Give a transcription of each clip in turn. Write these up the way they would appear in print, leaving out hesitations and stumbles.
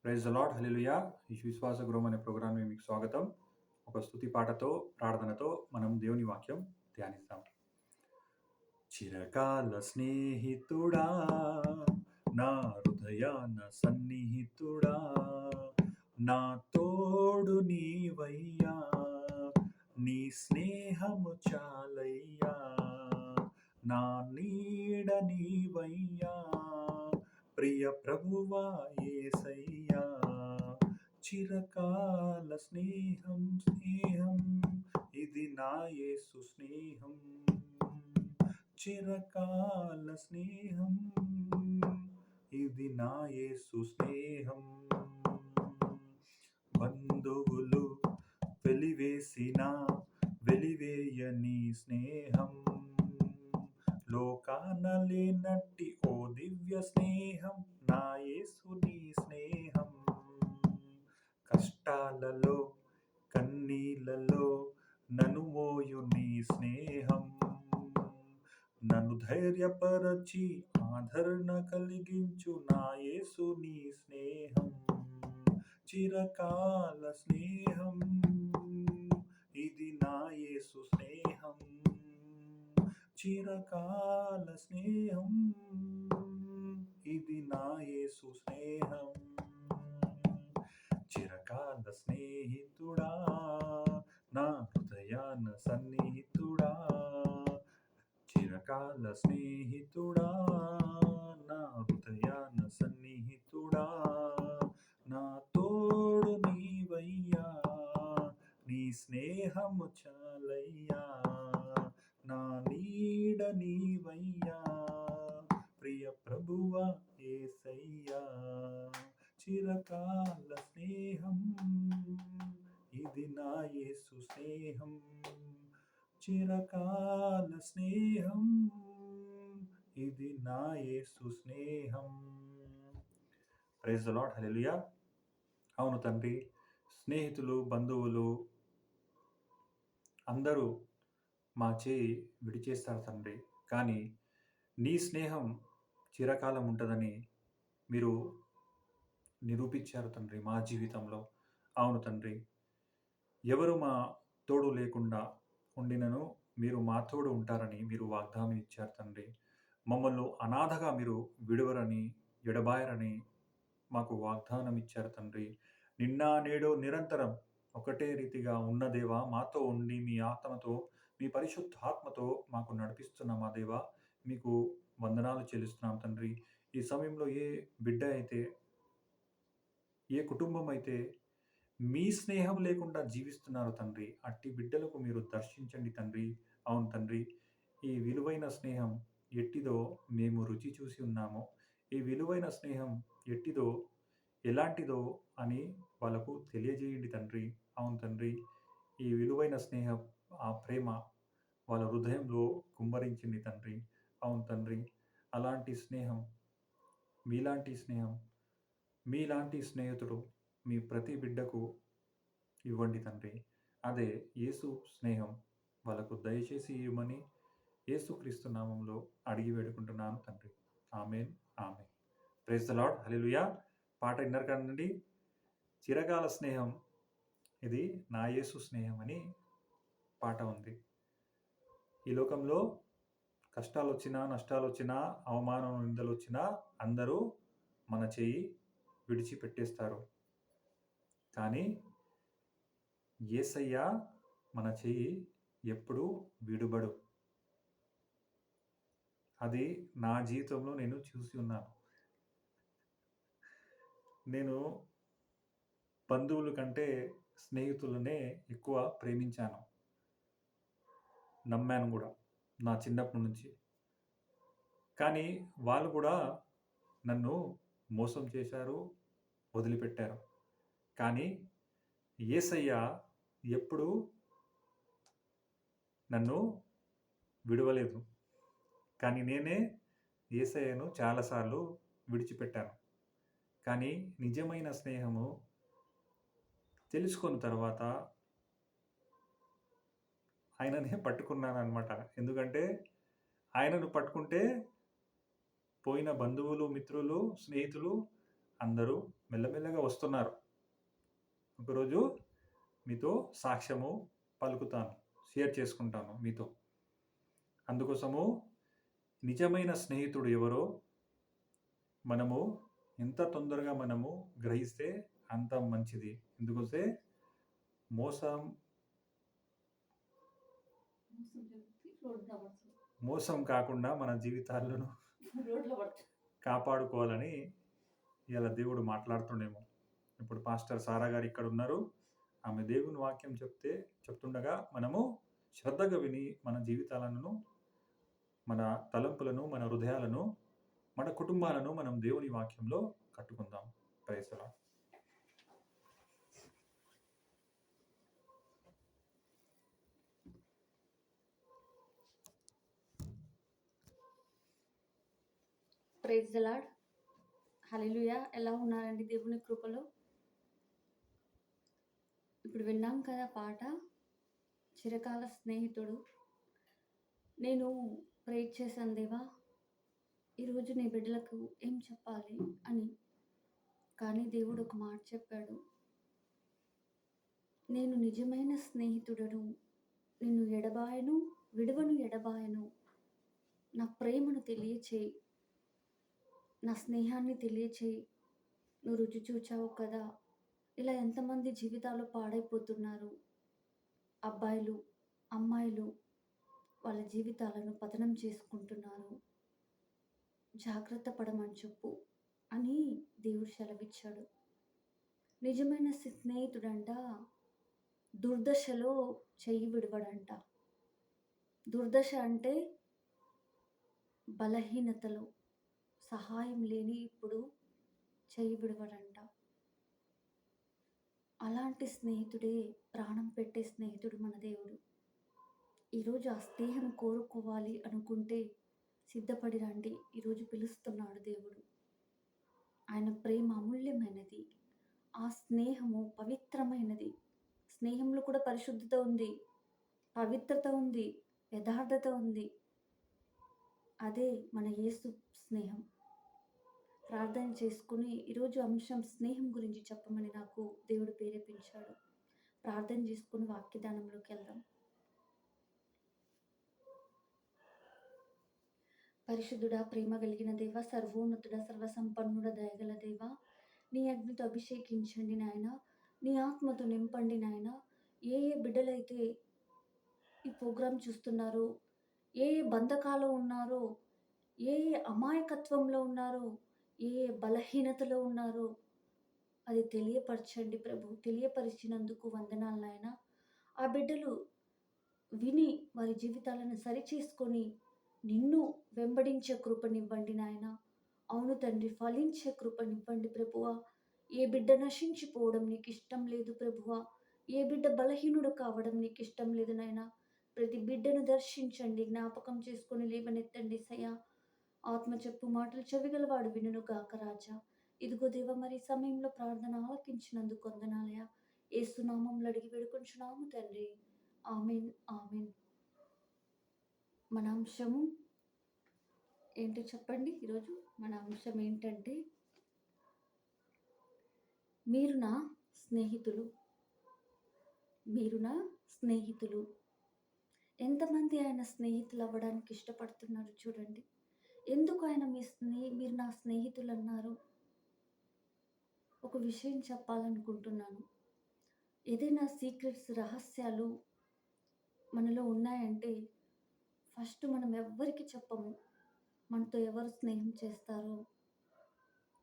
Praise the Lord హల్లెలూయా. ఈ విశ్వాస గృహం అనే ప్రోగ్రామ్‌కి మీకు స్వాగతం. ఒక స్తుతి పాటతో, ప్రార్థనతో మనం దేవుని వాక్యం ధ్యానిస్తాం. చిరకాల స్నేహితుడా, నా హృదయాన సన్నిహితుడా, నా తోడు నీవయ్యా, నీ స్నేహము చాలయ్యా, నా నీడ నీవయ్యా, ప్రియ ప్రభువా యేసయ్యా, చిరకాల స్నేహం ఇది నా యేసు స్నేహం, చిరకాల స్నేహం ఇది నా యేసు స్నేహం. బంధువులు వెలివేసిన వెలివేయని స్నేహం, లోకాన లేనట్టి ఓ దివ్య స్నేహం, నా యేసుని స్నేహం. కష్టాలలో కన్నీళ్ళలో నన్ను మోయు నీ స్నేహం, నన్ను ధైర్యపరచి ఆదరణ కలిగించు నా యేసుని స్నేహం, చిరకాల స్నేహం ఇది నా యేసు స్నేహం, చిరకాల స్నేహం ఇది నా యేసు స్నేహం. చిరకాల స్నేహితుడా, నా హృదయాన సన్నిహితుడా, చిరకాల స్నేహితుడా, నా హృదయాన సన్నిహితుడా, నా తోడు నీవయ్యా, నీ స్నేహము చాలయ్యా, నా నీడ నీవయ్యా, ప్రియ ప్రభువా యేసయ్యా, చిరకాల స్నేహం ఇది నా యేసు స్నేహం, చిరకాల స్నేహం ఇది నా యేసు స్నేహం. ప్రైజ్ ద లార్డ్ హల్లెలూయా. అవును తండ్రి, స్నేహితులు, బంధువులు అందరూ మా చేయి విడిచేస్తారు తండ్రి. కానీ నీ స్నేహం చిరకాలం ఉంటుందని మీరు నిరూపించారు తండ్రి మా జీవితంలో. అవును తండ్రి, ఎవరు మా తోడు లేకుండా ఉండినను మీరు మా తోడు ఉంటారని మీరు వాగ్దానం ఇచ్చారు తండ్రి. మమ్మల్ని అనాథగా మీరు విడువరని, ఎడబాయరని మాకు వాగ్దానం ఇచ్చారు తండ్రి. నిన్న నేడు నిరంతరం ఒకటే రీతిగా ఉన్న దేవా, మాతో ఉండి మీ ఆత్మతో, మీ పరిశుద్ధాత్మతో మాకు నడిపిస్తున్న మా దేవా, మీకు వందనాలు చెల్లిస్తున్నాం తండ్రి. ఈ సమయంలో ఏ బిడ్డ అయితే, ఏ కుటుంబం అయితే మీ స్నేహం లేకుండా జీవిస్తున్నారు తండ్రి, అట్టి బిడ్డలకు మీరు దర్శించండి తండ్రి. అవును తండ్రి, ఈ విలువైన స్నేహం ఎట్టిదో మేము రుచి చూసి ఉన్నామో, ఈ విలువైన స్నేహం ఎట్టిదో, ఎలాంటిదో అని వాళ్ళకు తెలియజేయండి తండ్రి. అవును తండ్రి, ఈ విలువైన స్నేహం, ఆ ప్రేమ వాళ్ళ హృదయంలో కుమ్మరించింది తండ్రి. అవును తండ్రి, అలాంటి స్నేహం, మీలాంటి స్నేహం, మీలాంటి స్నేహితుడు మీ ప్రతి బిడ్డకు ఇవ్వండి తండ్రి. అదే యేసు స్నేహం వాళ్ళకు దయచేసి ఇవ్వమని యేసుక్రీస్తు నామంలో అడిగి వేడుకుంటున్నాను తండ్రి. Amen. Amen. Praise the Lord హల్లెలూయా. పాట విన్నారు కదండీ. చిరకాల స్నేహం ఇది నా యేసు స్నేహం అని పాట ఉంది. ఈ లోకంలో కష్టాలొచ్చినా, నష్టాలొచ్చినా, అవమానం, నిందలొచ్చినా అందరూ మన చెయ్యి విడిచిపెట్టేస్తారు. కానీ యేసయ్య మన చెయ్యి ఎప్పుడూ విడువడు. అది నా జీవితంలో నేను చూసి ఉన్నాను. నేను బంధువుల కంటే స్నేహితులనే ఎక్కువ ప్రేమించాను. నమ్మాను గూడా నా చిన్నప్పటి నుంచి. కానీ వాళ్ళు కూడా నన్ను మోసం చేశారు, వదిలిపెట్టారు. కానీ యేసయ్య ఎప్పుడూ నన్ను విడవలేదు. కానీ నేనే యేసయ్యను చాలా సార్లు విడిచిపెట్టాను. కానీ నిజమైన స్నేహము తెలుసుకున్న తర్వాత ఆయననే పట్టుకున్నాననమాట. ఎందుకంటే ఆయనను పట్టుకుంటే పోయిన బంధువులు, మిత్రులు, స్నేహితులు అందరూ మెల్లమెల్లగా వస్తున్నారు. ఒకరోజు మీతో సాక్ష్యము పలుకుతాను. షేర్ చేసుకుంటాను మీతో. అందుకోసము నిజమైన స్నేహితుడు ఎవరో మనము ఎంత తొందరగా మనము గ్రహిస్తే అంత మంచిది. ఎందుకంటే మోసం మోసం కాకుండా మన జీవితాలను కాపాడుకోవాలని ఇవాళ దేవుడు మాట్లాడుతుండేమో. ఇప్పుడు పాస్టర్ సారా గారు ఇక్కడ ఉన్నారు. ఆమె దేవుని వాక్యం చెప్తుండగా మనము శ్రద్ధగా విని మన జీవితాలను, మన తలంపులను, మన హృదయాలను, మన కుటుంబాలను మనం దేవుని వాక్యంలో కట్టుకుందాం. Praise the Lord. Praise the Lord. Hallelujah. ఎలా ఉన్నారండి దేవుని కృపలో? ఇప్పుడు విన్నాం కదా పాట, చిరకాల స్నేహితుడు. నేను ప్రేర్ చేశాను, దేవా ఈరోజు నీ బిడ్డలకు ఏం చెప్పాలి అని. కానీ దేవుడు ఒక మాట చెప్పాడు, నేను నిజమైన స్నేహితుడను, నిన్ను ఎడబాయను, విడువను ఎడబాయను. నా ప్రేమను తెలియచేయి, నా స్నేహాన్ని తెలియచేయి. నువ్వు రుచి చూచావు కదా. ఇలా ఎంతమంది జీవితాలు పాడైపోతున్నారు. అబ్బాయిలు, అమ్మాయిలు వాళ్ళ జీవితాలను పతనం చేసుకుంటున్నారు. జాగ్రత్త పడమని చెప్పు అని దేవుడు సెలవిచ్చాడు. నిజమైన స్నేహితుడంట దుర్దశలో చెయ్యి విడవడంట. దుర్దశ అంటే బలహీనతలో సహాయం లేని ఇప్పుడు చెయ్యి విడవడంట. అలాంటి స్నేహితుడే, ప్రాణం పెట్టే స్నేహితుడు మన దేవుడు. ఈరోజు ఆ స్నేహం కోరుకోవాలి అనుకుంటే సిద్ధపడి రండి. ఈరోజు పిలుస్తున్నాడు దేవుడు. ఆయన ప్రేమ అమూల్యమైనది, ఆ స్నేహము పవిత్రమైనది. స్నేహంలో కూడా పరిశుద్ధత ఉంది, పవిత్రత ఉంది, యథార్థత ఉంది. అదే మన యేసు స్నేహం. ప్రార్థన చేసుకుని ఈరోజు అంశం స్నేహం గురించి చెప్పమని నాకు దేవుడు ప్రేరేపించాడు. ప్రార్థన చేసుకుని వాక్యదానంలోకి వెళ్దాం. పరిశుద్ధుడా, ప్రేమ కలిగిన దేవ, సర్వోన్నతుడ, సర్వసంపన్నుడ, దయగల దేవ, నీ అగ్నితో అభిషేకించండి నాయన, నీ ఆత్మతో నింపండి నాయన. ఏ ఏ బిడ్డలైతే ఈ ప్రోగ్రాం చూస్తున్నారో, ఏ ఏ బంధకాలు ఉన్నారో, ఏ ఏ అమాయకత్వంలో ఉన్నారో, ఏ ఏ బలహీనతలో ఉన్నారో అది తెలియపరచండి ప్రభు. తెలియపరిచినందుకు వందనాలు నాయన. ఆ బిడ్డలు విని వారి జీవితాలను సరిచేసుకొని నిన్ను వెంబడించే కృపనివ్వండి నాయన. అవును తండ్రి, ఫలించే కృపనివ్వండి ప్రభువా. ఏ బిడ్డ నశించిపోవడం నీకు ఇష్టం లేదు ప్రభువా. ఏ బిడ్డ బలహీనుడు కావడం నీకు ఇష్టం లేదు నాయన. ప్రతి బిడ్డను దర్శించండి, జ్ఞాపకం చేసుకొని లేవనెత్తండి సయ్యా. ఆత్మ చెప్పు మాటలు చెవిగలవాడు వినును గాక రాజా. ఇదిగో దేవ, మరి సమయంలో ప్రార్థన ఆలకించినందుకు వందనాలయ. యేసునామంలో అడిగి వేడుకొంచున్నాము తండ్రి. Amen, amen. మన అంశము ఏంటో చెప్పండి. ఈరోజు మన అంశం ఏంటంటే, మీరు నా స్నేహితులు. మీరు నా స్నేహితులు. ఎంతమంది ఆయన స్నేహితులు అవ్వడానికి ఇష్టపడుతున్నారు చూడండి. ఎందుకు ఆయన మీరు నా స్నేహితులు అన్నారు? ఒక విషయం చెప్పాలనుకుంటున్నాను. ఏదైనా సీక్రెట్స్, రహస్యాలు మనలో ఉన్నాయంటే ఫస్ట్ మనం ఎవ్వరికి చెప్పము. మనతో ఎవరు స్నేహం చేస్తారో,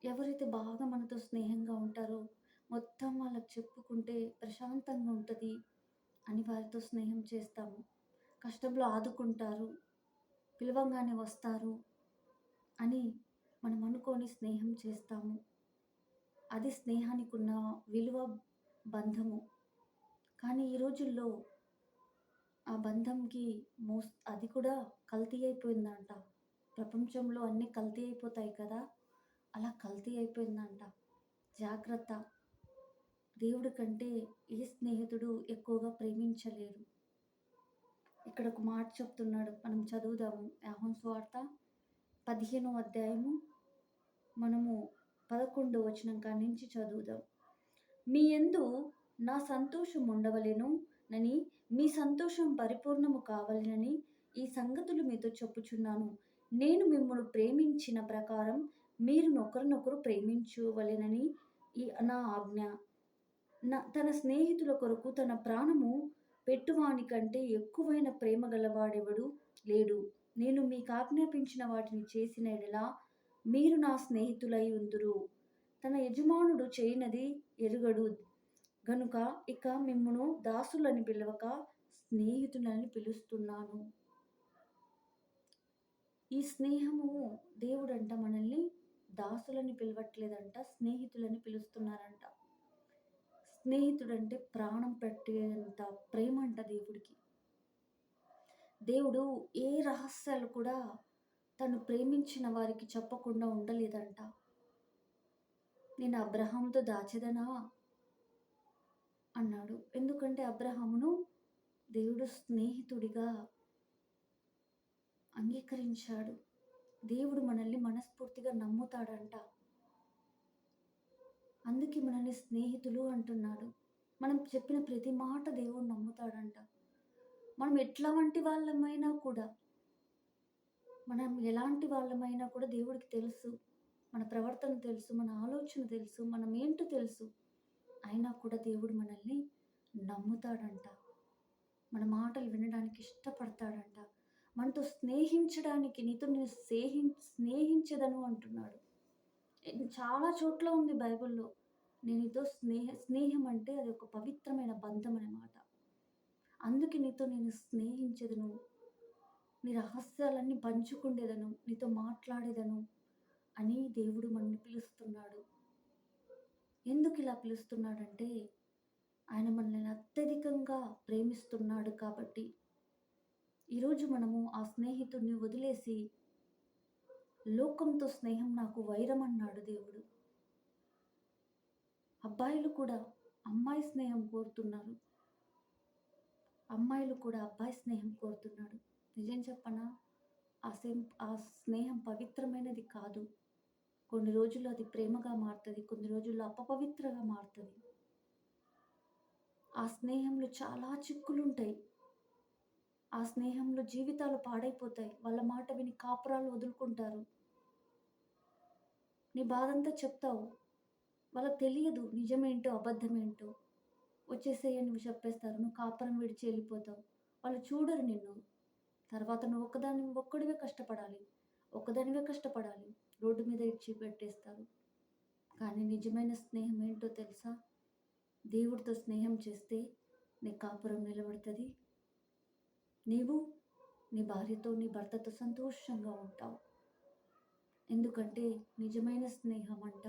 ఎవరైతే బాగా మనతో స్నేహంగా ఉంటారో మొత్తం వాళ్ళకి చెప్పుకుంటే ప్రశాంతంగా ఉంటుంది అని వారితో స్నేహం చేస్తాము. కష్టంలో ఆదుకుంటారు, పిలవంగానే వస్తారు అని మనం అనుకొని స్నేహం చేస్తాము. అది స్నేహానికి ఉన్న విలువ, బంధము. కానీ ఈ రోజుల్లో ఆ బంధంకి అది కూడా కల్తీ అయిపోయిందంట. ప్రపంచంలో అన్నీ కల్తీ అయిపోతాయి కదా, అలా కల్తీ అయిపోయిందంట. జాగ్రత్త. దేవుడి కంటే ఏ స్నేహితుడు ఎక్కువగా ప్రేమించలేరు. ఇక్కడ ఒక మాట చెప్తున్నాడు, మనం చదువుదాము. యోహాను సువార్త 15వ అధ్యాయము మనము 11 వచనం కాడ్నించి చదువుదాం. మీ యందు నా సంతోషం ఉండవలెను నని, మీ సంతోషం పరిపూర్ణము కావాలెనని ఈ సంగతులు మీతో చెప్పుచున్నాను. నేను మిమ్మును ప్రేమించిన ప్రకారం మీరును ఒకరినొకరు ప్రేమించువలెనని నా ఆజ్ఞ. తన స్నేహితుల కొరకు తన ప్రాణము పెట్టువాని కంటే ఎక్కువైన ప్రేమ గలవాడెవడు లేడు. నేను మీకాజ్ఞాపించిన వాటిని చేసిన యెడల మీరు నా స్నేహితులై ఉందురు. తన యజమానుడు చేయనది ఎరుగడు గనుక ఇక మిమ్మును దాసులని పిలవక స్నేహితులని పిలుస్తున్నాను. ఈ స్నేహము దేవుడంట మనల్ని దాసులని పిలవట్లేదంట, స్నేహితులని పిలుస్తున్నారంట. స్నేహితుడంటే ప్రాణం పెట్టేంత ప్రేమ అంట దేవుడికి. దేవుడు ఏ రహస్యాలు కూడా తను ప్రేమించిన వారికి చెప్పకుండా ఉండలేదంట. నేను అబ్రహాముతో దాచెదనా అన్నాడు. ఎందుకంటే అబ్రహామును దేవుడు స్నేహితుడిగా అంగీకరించాడు. దేవుడు మనల్ని మనస్ఫూర్తిగా నమ్ముతాడంట. అందుకే మనల్ని స్నేహితులు అంటున్నాడు. మనం చెప్పిన ప్రతి మాట దేవుడు నమ్ముతాడంట. మనం ఎట్లాంటి వాళ్ళమైనా కూడా, మనం ఎలాంటి వాళ్ళమైనా కూడా దేవుడికి తెలుసు. మన ప్రవర్తన తెలుసు, మన ఆలోచన తెలుసు, మనం ఏంటో తెలుసు. అయినా కూడా దేవుడు మనల్ని నమ్ముతాడంట. మన మాటలు వినడానికి ఇష్టపడతాడంట. మనతో స్నేహించడానికి, నీతో నేను స్నేహించదను అంటున్నాడు. చాలా చోట్ల ఉంది బైబిల్‌లో. నేను నీతో స్నేహం అంటే అది ఒక పవిత్రమైన బంధం అన్నమాట. అందుకే నీతో నేను స్నేహించెదను, నీ రహస్యాలన్నీ పంచుకుండేదను, నీతో మాట్లాడేదను అని దేవుడు మనల్ని పిలుస్తున్నాడు. ఎందుకు ఇలా పిలుస్తున్నాడంటే ఆయన మనల్ని అత్యధికంగా ప్రేమిస్తున్నాడు కాబట్టి. ఈరోజు మనము ఆ స్నేహితుడిని వదిలేసి లోకంతో స్నేహం నాకు వైరం అన్నాడు దేవుడు. అబ్బాయిలు కూడా అమ్మాయి స్నేహం కోరుతున్నారు. అమ్మాయిలు కూడా అబ్బాయి స్నేహం కోరుతున్నాడు. నిజం చెప్పనా? ఆ స్నేహం పవిత్రమైనది కాదు. కొన్ని రోజులు అది ప్రేమగా మారుతుంది. కొన్ని రోజుల్లో అపపవిత్రగా మారుతుంది. ఆ స్నేహంలో చాలా చిక్కులుంటాయి. ఆ స్నేహంలో జీవితాలు పాడైపోతాయి. వాళ్ళ మాట విని కాపురాలు వదులుకుంటారు. నీ బాధంతా చెప్తావు. వాళ్ళకి తెలియదు నిజమేంటో అబద్ధమేంటో. వచ్చేసేయని నువ్వు చెప్పేస్తారు. నువ్వు కాపురం విడిచి వెళ్ళిపోతావు. వాళ్ళు చూడరు నిన్ను. తర్వాత నువ్వు ఒక్కడివే కష్టపడాలి. ఒక్కదానివే కష్టపడాలి. రోడ్డు మీద ఇడ్చి పెట్టేస్తారు. కానీ నిజమైన స్నేహం ఏంటో తెలుసా? దేవుడితో స్నేహం చేస్తే నీ కాపురం నిలబడుతుంది. నీవు నీ భార్యతో, నీ భర్తతో సంతోషంగా ఉంటావు. ఎందుకంటే నిజమైన స్నేహం అంట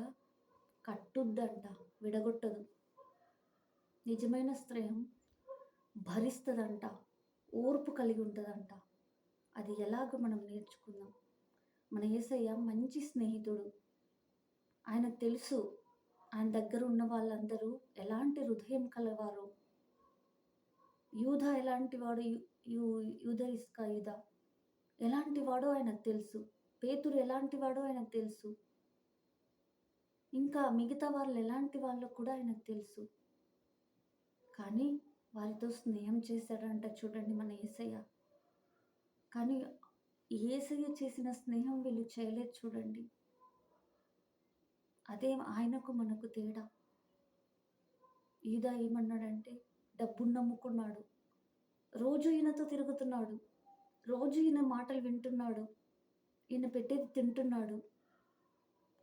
కట్టుద్దంట, విడగొట్టదు. నిజమైన స్నేహం భరిస్తుందంట, ఓర్పు కలిగి ఉంటుందంట. అది ఎలాగో మనం నేర్చుకుందాం. మన యేసయ్య మంచి స్నేహితుడు. ఆయనకు తెలుసు ఆయన దగ్గర ఉన్న వాళ్ళందరూ ఎలాంటి హృదయం కలవారో. యూదా ఎలాంటి వాడు, యూదా ఇస్కరియోత ఎలాంటి వాడో ఆయనకు తెలుసు. పేతురు ఎలాంటి వాడో ఆయనకు తెలుసు. ఇంకా మిగతా వాళ్ళు ఎలాంటి వాళ్ళో కూడా ఆయనకు తెలుసు. కానీ వారితో స్నేహం చేశాడంట చూడండి మన యేసయ్య. కానీ యేసయ్య చేసిన స్నేహం వీళ్ళు చేయలేదు చూడండి. అదే ఆయనకు మనకు తేడా. యూదా ఏమన్నాడంటే డబ్బును నమ్ముకున్నాడు. రోజు ఈయనతో తిరుగుతున్నాడు. రోజు ఈయన మాటలు వింటున్నాడు. ఈయన పెట్టేది తింటున్నాడు.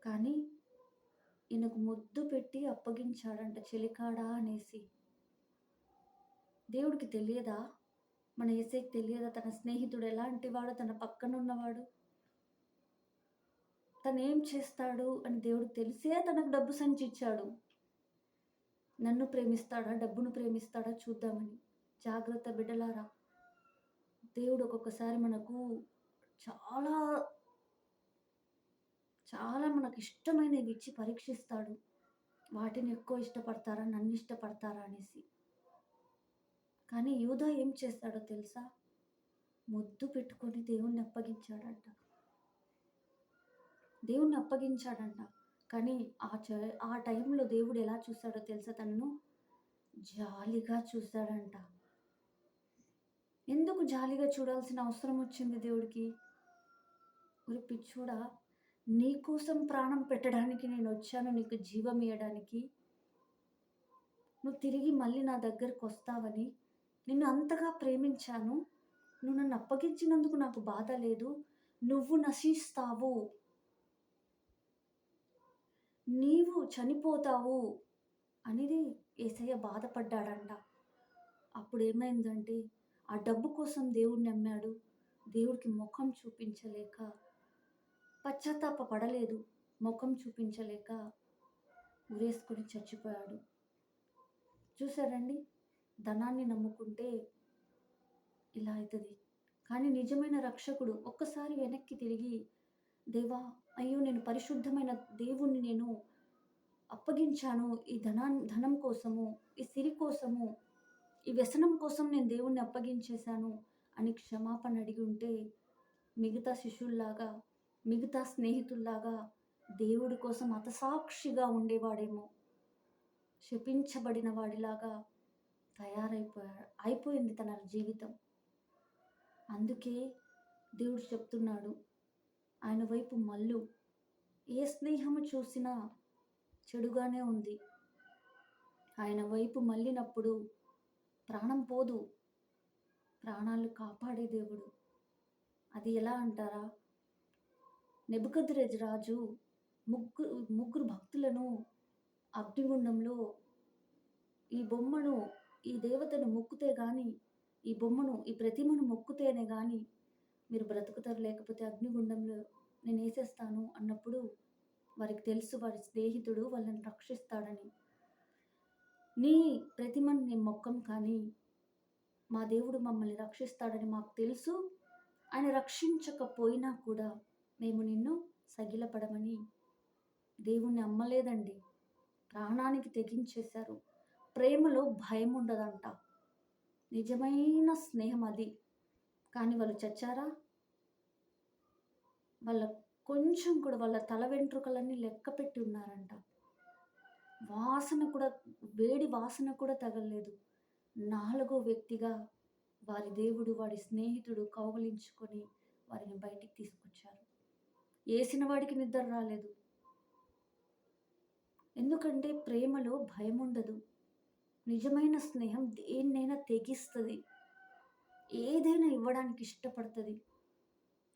కానీ ఈయనకు ముద్దు పెట్టి అప్పగించాడంట చెలికాడా అనేసి. దేవుడికి తెలియదా? మన యేసయ్యకి తెలియదా తన స్నేహితుడు ఎలాంటి వాడో, తన పక్కన ఉన్నవాడు తను ఏం చేస్తాడు అని దేవుడికి తెలిసే తనకు డబ్బు సంచి ఇచ్చాడు. నన్ను ప్రేమిస్తాడా, డబ్బును ప్రేమిస్తాడా చూద్దామని. జాగ్రత్త బిడ్డలారా. దేవుడు ఒక్కొక్కసారి మనకు చాలా చాలా మనకు ఇష్టమైనవి ఇచ్చి పరీక్షిస్తాడు. వాటిని ఎక్కువ ఇష్టపడతారా, నన్ను ఇష్టపడతారా అనేసి. కానీ యూదా ఏం చేస్తాడో తెలుసా? ముద్దు పెట్టుకొని దేవుణ్ణి అప్పగించాడంట. కానీ ఆ టైంలో దేవుడు ఎలా చూసాడో తెలుసా తనను? జాలిగా చూసాడంట. ఎందుకు జాలిగా చూడాల్సిన అవసరం వచ్చింది దేవుడికి? ఒరేయ్ పిచ్చోడా! నీ కోసం ప్రాణం పెట్టడానికి నేనొచ్చాను నీకు జీవం ఇయ్యడానికి. నువ్వు తిరిగి మళ్ళీ నా దగ్గరకొస్తావని నిన్ను అంతగా ప్రేమించాను. నువ్వు నన్ను అప్పగించినందుకు నాకు బాధ లేదు. నువ్వు నశిస్తావు. నీవు చనిపోతావు అనేది యేసయ్య బాధపడ్డాడంట. అప్పుడేమైందంటే, ఆ డబ్బు కోసం దేవుడిని నమ్మాడు. దేవుడికి మొఖం చూపించలేక, పశ్చాత్తాప పడలేదు. మొఖం చూపించలేక ఉరేసుకొని చచ్చిపోయాడు. చూసారండి? ధనాన్ని నమ్ముకుంటే ఇలా అయితది. కానీ నిజమైన రక్షకుడు ఒక్కసారి వెనక్కి తిరిగి, దేవా! అయ్యో! నేను పరిశుద్ధమైన దేవుణ్ణి నేను అప్పగించాను. ఈ ధనం కోసము, ఈ సిరి కోసము, ఈ వ్యసనం కోసం నేను దేవుణ్ణి అప్పగించేశాను అని క్షమాపణ అడిగి ఉంటే, మిగతా శిష్యుల్లాగా, మిగతా స్నేహితుల్లాగా దేవుడి కోసం హతసాక్షిగా ఉండేవాడేమో. శపించబడిన వాడిలాగా అయిపోయింది తన జీవితం. అందుకే దేవుడు చెప్తున్నాడు, ఆయన వైపు మళ్ళు. ఏ స్నేహము చూసినా చెడుగానే ఉంది. ఆయన వైపు మళ్ళినప్పుడు ప్రాణం పోదు. ప్రాణాలు కాపాడే దేవుడు. అది ఎలా అంటారా? నెబుకద్రెజరు రాజు ముగ్గురు భక్తులను అగ్నిగుండంలో ఈ బొమ్మను, ఈ దేవతను మొక్కుతే గాని, ఈ బొమ్మను, ఈ ప్రతిమను మొక్కుతేనే గాని మీరు బ్రతుకుతారు. లేకపోతే అగ్నిగుండంలో నేనేసేస్తాను అన్నప్పుడు వారికి తెలుసు వారి స్నేహితుడు వాళ్ళని రక్షిస్తాడని. నీ ప్రతిమను నేను మొక్కం కానీ, మా దేవుడు మమ్మల్ని రక్షిస్తాడని మాకు తెలుసు. ఆయన రక్షించకపోయినా కూడా మేము నిన్ను సగిలపడమని దేవుణ్ణి అమ్మలేదండి. ప్రాణానికి తెగించేశారు. ప్రేమలో భయం ఉండదంట. నిజమైన స్నేహం అది. కానీ వాళ్ళు చచ్చారా? వాళ్ళ కొంచెం కూడా వాళ్ళ తల వెంట్రుకలన్నీ లెక్కపెట్టి ఉన్నారంట. వేడి వాసన కూడా తగలలేదు. నాలుగో వ్యక్తిగా వారి దేవుడు, వాడి స్నేహితుడు కౌగిలించుకొని వారిని బయటికి తీసుకొచ్చారు. ఏసిన వాడికి నిద్ర రాలేదు. ఎందుకంటే ప్రేమలో భయం ఉండదు. నిజమైన స్నేహం దేన్నైనా తెగిస్తది. ఏదైనా ఇవ్వడానికి ఇష్టపడతది.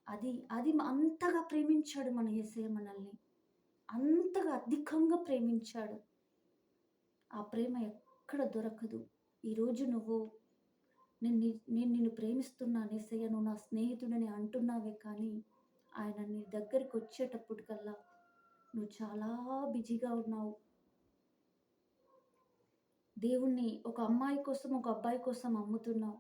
అది అది అంతగా ప్రేమించాడు మన యేసయ్య మనల్ని. అంతగా అధికంగా ప్రేమించాడు. ఆ ప్రేమ ఎక్కడ దొరకదు. ఈరోజు నువ్వు నేను నిన్ను ప్రేమిస్తున్నాను యేసయ్య, నువ్వు నా స్నేహితుడని అంటున్నావే కానీ, ఆయన నీ దగ్గరికి వచ్చేటప్పటికల్లా నువ్వు చాలా బిజీగా ఉన్నావు. దేవుణ్ణి ఒక అమ్మాయి కోసం, ఒక అబ్బాయి కోసం అమ్ముతున్నావు.